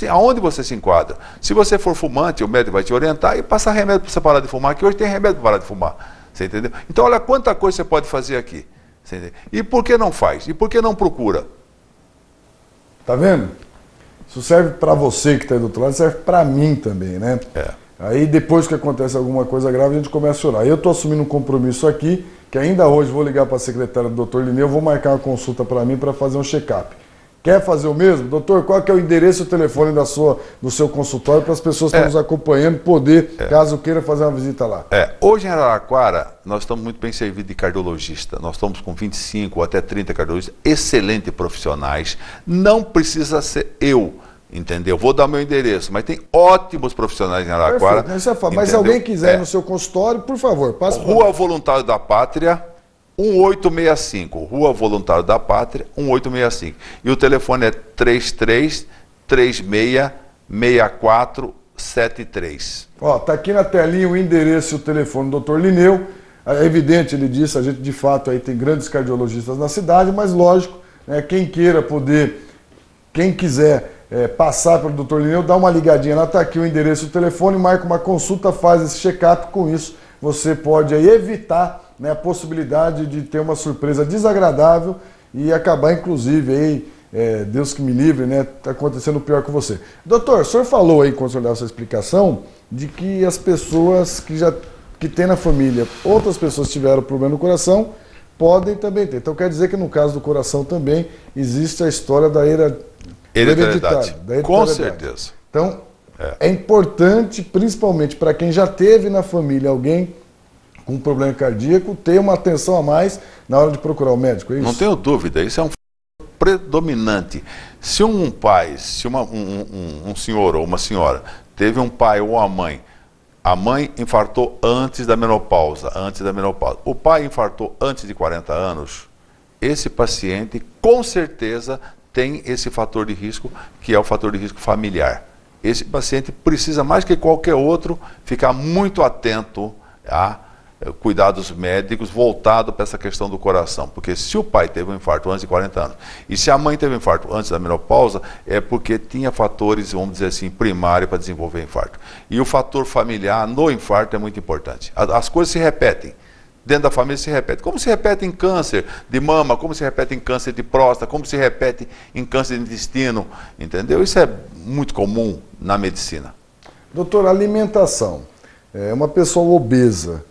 aonde você se enquadra. Se você for fumante, o médico vai te orientar e passar remédio para você parar de fumar, que hoje tem remédio para parar de fumar, você entendeu? Então olha quanta coisa você pode fazer aqui. Você entendeu? E por que não faz? E por que não procura? Tá vendo? Isso serve para você que está aí do outro lado, serve para mim também, né? Aí depois que acontece alguma coisa grave, a gente começa a chorar. Eu estou assumindo um compromisso aqui, que ainda hoje vou ligar para a secretária do Dr. Lineu, vou marcar uma consulta para mim para fazer um check-up. Quer fazer o mesmo? Doutor, qual que é o endereço e o telefone do seu consultório para as pessoas que estão nos acompanhando poder, caso queira, fazer uma visita lá? Hoje em Araraquara, nós estamos muito bem servidos de cardiologista. Nós estamos com 25 ou até 30 cardiologistas, excelentes profissionais. Não precisa ser eu. Entendeu? Vou dar meu endereço, mas tem ótimos profissionais em Araraquara. Perfeito, mas se alguém quiser ir no seu consultório, por favor, passe por Rua Voluntário da Pátria, 1865. Rua Voluntário da Pátria, 1865. E o telefone é 33366473. Ó, tá aqui na telinha o endereço e o telefone do Dr. Lineu. É evidente, ele disse, a gente de fato aí tem grandes cardiologistas na cidade, mas lógico, né, quem quiser passar pelo Dr. Lineu, dá uma ligadinha lá, tá aqui o endereço e o telefone, marca uma consulta, faz esse check-up. Com isso você pode aí evitar, né, a possibilidade de ter uma surpresa desagradável e acabar inclusive aí, Deus que me livre, né, tá acontecendo o pior com você. Doutor, o senhor falou aí, quando o senhor dava essa explicação, de que as pessoas que tem na família, outras pessoas tiveram problema no coração, podem também ter. Então quer dizer que no caso do coração também existe a história da hereditariedade. Com certeza. Então, é importante, principalmente para quem já teve na família alguém com problema cardíaco, ter uma atenção a mais na hora de procurar o médico, é isso? Não tenho dúvida, isso é um predominante. Se um pai, se um senhor ou uma senhora teve um pai ou uma mãe, a mãe infartou antes da menopausa, o pai infartou antes de 40 anos, esse paciente com certeza tem esse fator de risco, que é o fator de risco familiar. Esse paciente precisa, mais que qualquer outro, ficar muito atento a cuidados médicos voltado para essa questão do coração. Porque se o pai teve um infarto antes de 40 anos, e se a mãe teve um infarto antes da menopausa, é porque tinha fatores, vamos dizer assim, primários para desenvolver infarto. E o fator familiar no infarto é muito importante. As coisas se repetem. Dentro da família se repete. Como se repete em câncer de mama, como se repete em câncer de próstata, como se repete em câncer de intestino, entendeu? Isso é muito comum na medicina. Doutor, alimentação. Uma pessoa obesa,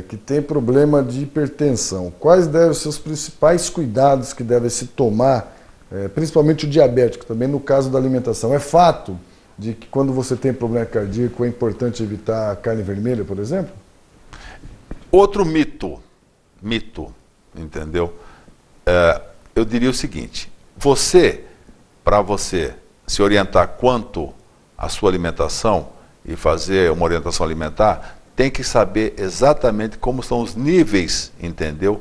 que tem problema de hipertensão, quais devem ser os principais cuidados que devem se tomar, principalmente o diabético também, no caso da alimentação? É fato de que quando você tem problema cardíaco é importante evitar a carne vermelha, por exemplo? Outro mito, entendeu? Eu diria o seguinte, para você se orientar quanto à sua alimentação e fazer uma orientação alimentar, tem que saber exatamente como são os níveis, entendeu?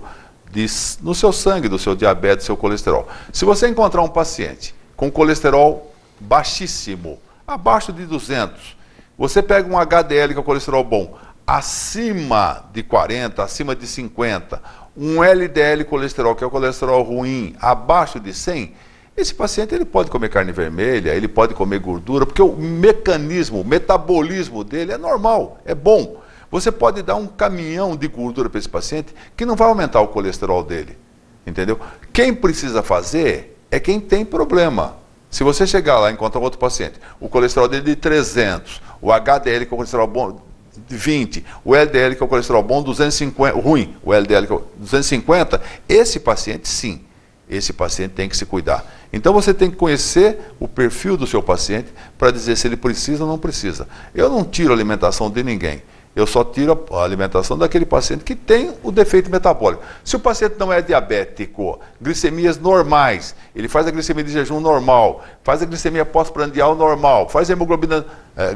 No seu sangue, do seu diabetes, do seu colesterol. Se você encontrar um paciente com colesterol baixíssimo, abaixo de 200, você pega um HDL, que é o colesterol bom, acima de 40, acima de 50, um LDL colesterol, que é o colesterol ruim, abaixo de 100, esse paciente ele pode comer carne vermelha, ele pode comer gordura, porque o mecanismo, o metabolismo dele é normal, é bom. Você pode dar um caminhão de gordura para esse paciente que não vai aumentar o colesterol dele, entendeu? Quem precisa fazer é quem tem problema. Se você chegar lá e encontrar outro paciente, o colesterol dele de 300, o HDL, que é o colesterol bom, de 20, o LDL, que é o colesterol bom, 250, ruim, o LDL, que é 250, esse paciente, sim, esse paciente tem que se cuidar. Então você tem que conhecer o perfil do seu paciente para dizer se ele precisa ou não precisa. Eu não tiro a alimentação de ninguém. Eu só tiro a alimentação daquele paciente que tem o defeito metabólico. Se o paciente não é diabético, glicemias normais, ele faz a glicemia de jejum normal, faz a glicemia pós-prandial normal, faz a hemoglobina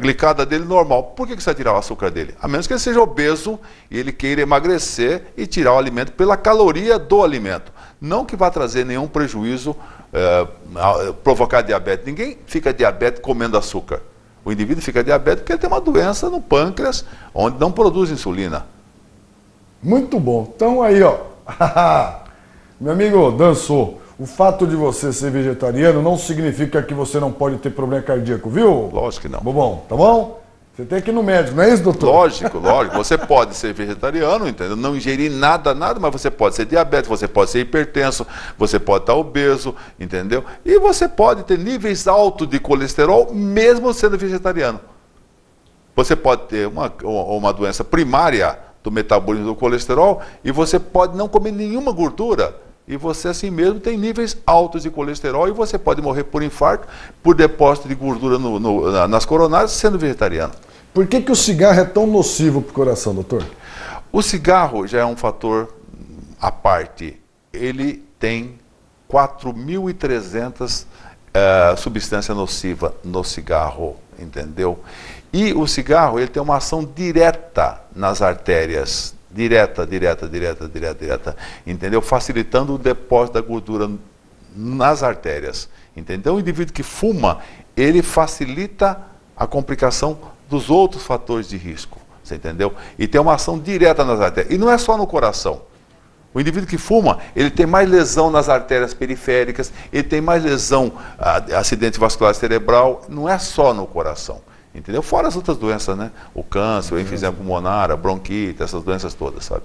glicada dele normal, por que você vai tirar o açúcar dele? A menos que ele seja obeso e ele queira emagrecer e tirar o alimento pela caloria do alimento. Não que vá trazer nenhum prejuízo, provocar diabetes. Ninguém fica diabético comendo açúcar. O indivíduo fica diabético porque ele tem uma doença no pâncreas, onde não produz insulina. Muito bom. Então aí, ó. Meu amigo Dançou, o fato de você ser vegetariano não significa que você não pode ter problema cardíaco, viu? Lógico que não. Bom, tá bom? Você tem que ir no médico, não é isso, doutor? Lógico. Você pode ser vegetariano, entendeu? Não ingerir nada, mas você pode ser diabético, você pode ser hipertenso, você pode estar obeso, entendeu? E você pode ter níveis altos de colesterol, mesmo sendo vegetariano. Você pode ter uma doença primária do metabolismo do colesterol e você pode não comer nenhuma gordura. E você assim mesmo tem níveis altos de colesterol e você pode morrer por infarto, por depósito de gordura nas coronárias, sendo vegetariano. Por que o cigarro é tão nocivo para o coração, doutor? O cigarro já é um fator à parte. Ele tem 4.300 substâncias nocivas no cigarro, entendeu? E o cigarro ele tem uma ação direta nas artérias. Direta, entendeu? Facilitando o depósito da gordura nas artérias, entendeu? O indivíduo que fuma, ele facilita a complicação dos outros fatores de risco, você entendeu? E tem uma ação direta nas artérias, e não é só no coração. O indivíduo que fuma, ele tem mais lesão nas artérias periféricas, ele tem mais lesão, acidente vascular cerebral, não é só no coração. Entendeu? Fora as outras doenças, né? O câncer, o enfisema pulmonar, a bronquite, essas doenças todas, sabe?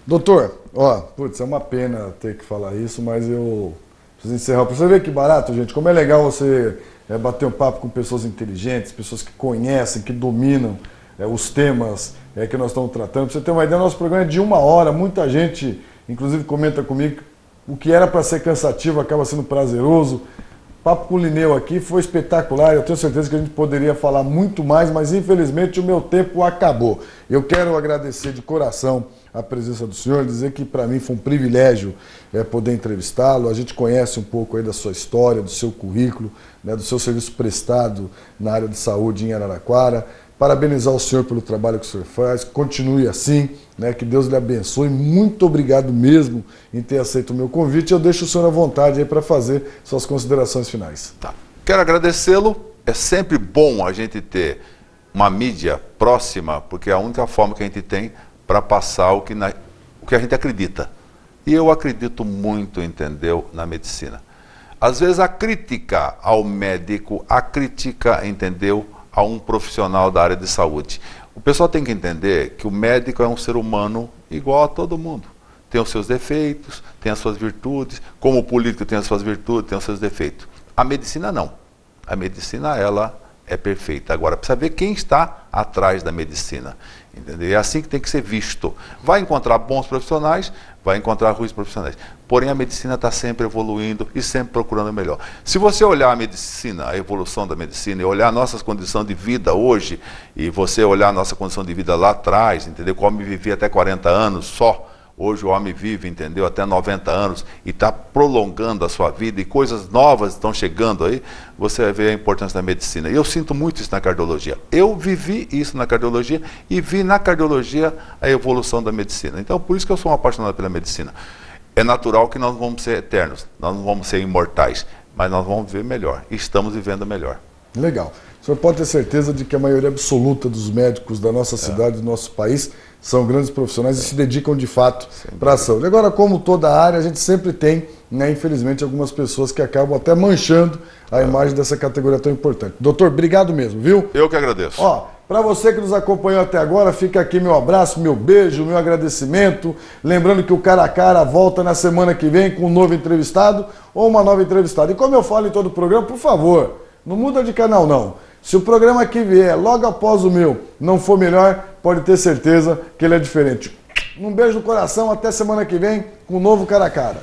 Doutor, é uma pena ter que falar isso, mas eu preciso encerrar. Pra você ver que barato, gente, como é legal você bater um papo com pessoas inteligentes, pessoas que conhecem, que dominam os temas que nós estamos tratando. Pra você ter uma ideia, nosso programa é de 1 hora, muita gente, inclusive, comenta comigo, que o que era para ser cansativo acaba sendo prazeroso. O papo com o Lineu aqui foi espetacular, eu tenho certeza que a gente poderia falar muito mais, mas infelizmente o meu tempo acabou. Eu quero agradecer de coração a presença do senhor, dizer que para mim foi um privilégio poder entrevistá-lo. A gente conhece um pouco aí da sua história, do seu currículo, né, do seu serviço prestado na área de saúde em Araraquara. Parabenizar o senhor pelo trabalho que o senhor faz, continue assim, né, que Deus lhe abençoe. Muito obrigado mesmo em ter aceito o meu convite. Eu deixo o senhor à vontade aí para fazer suas considerações finais. Tá. Quero agradecê-lo. É sempre bom a gente ter uma mídia próxima, porque é a única forma que a gente tem para passar o que a gente acredita. E eu acredito muito, entendeu, na medicina. Às vezes a crítica ao médico, a crítica, entendeu, a um profissional da área de saúde. O pessoal tem que entender que o médico é um ser humano igual a todo mundo. Tem os seus defeitos, tem as suas virtudes, como o político tem as suas virtudes, tem os seus defeitos. A medicina não. A medicina, ela é perfeita. Agora, precisa ver quem está atrás da medicina. Entendeu? É assim que tem que ser visto. Vai encontrar bons profissionais, vai encontrar ruins profissionais. Porém, a medicina está sempre evoluindo e sempre procurando o melhor. Se você olhar a medicina, a evolução da medicina, e olhar a nossa condição de vida hoje, e você olhar a nossa condição de vida lá atrás, entendeu? O homem vivia até 40 anos só. Hoje o homem vive, entendeu, até 90 anos e está prolongando a sua vida e coisas novas estão chegando aí, você vai ver a importância da medicina. E eu sinto muito isso na cardiologia. Eu vivi isso na cardiologia e vi na cardiologia a evolução da medicina. Então, por isso que eu sou um apaixonado pela medicina. É natural que nós não vamos ser eternos, nós não vamos ser imortais, mas nós vamos viver melhor e estamos vivendo melhor. Legal. O senhor pode ter certeza de que a maioria absoluta dos médicos da nossa cidade, do nosso país, são grandes profissionais e se dedicam de fato para a saúde. Agora, como toda área, a gente sempre tem, né, infelizmente, algumas pessoas que acabam até manchando a imagem dessa categoria tão importante. Doutor, obrigado mesmo, viu? Eu que agradeço. Para você que nos acompanhou até agora, fica aqui meu abraço, meu beijo, meu agradecimento. Lembrando que o Cara a Cara volta na semana que vem com um novo entrevistado ou uma nova entrevistada. E como eu falo em todo o programa, por favor, não muda de canal não. Se o programa que vier logo após o meu não for melhor, pode ter certeza que ele é diferente. Um beijo no coração, até semana que vem com um novo Cara a Cara.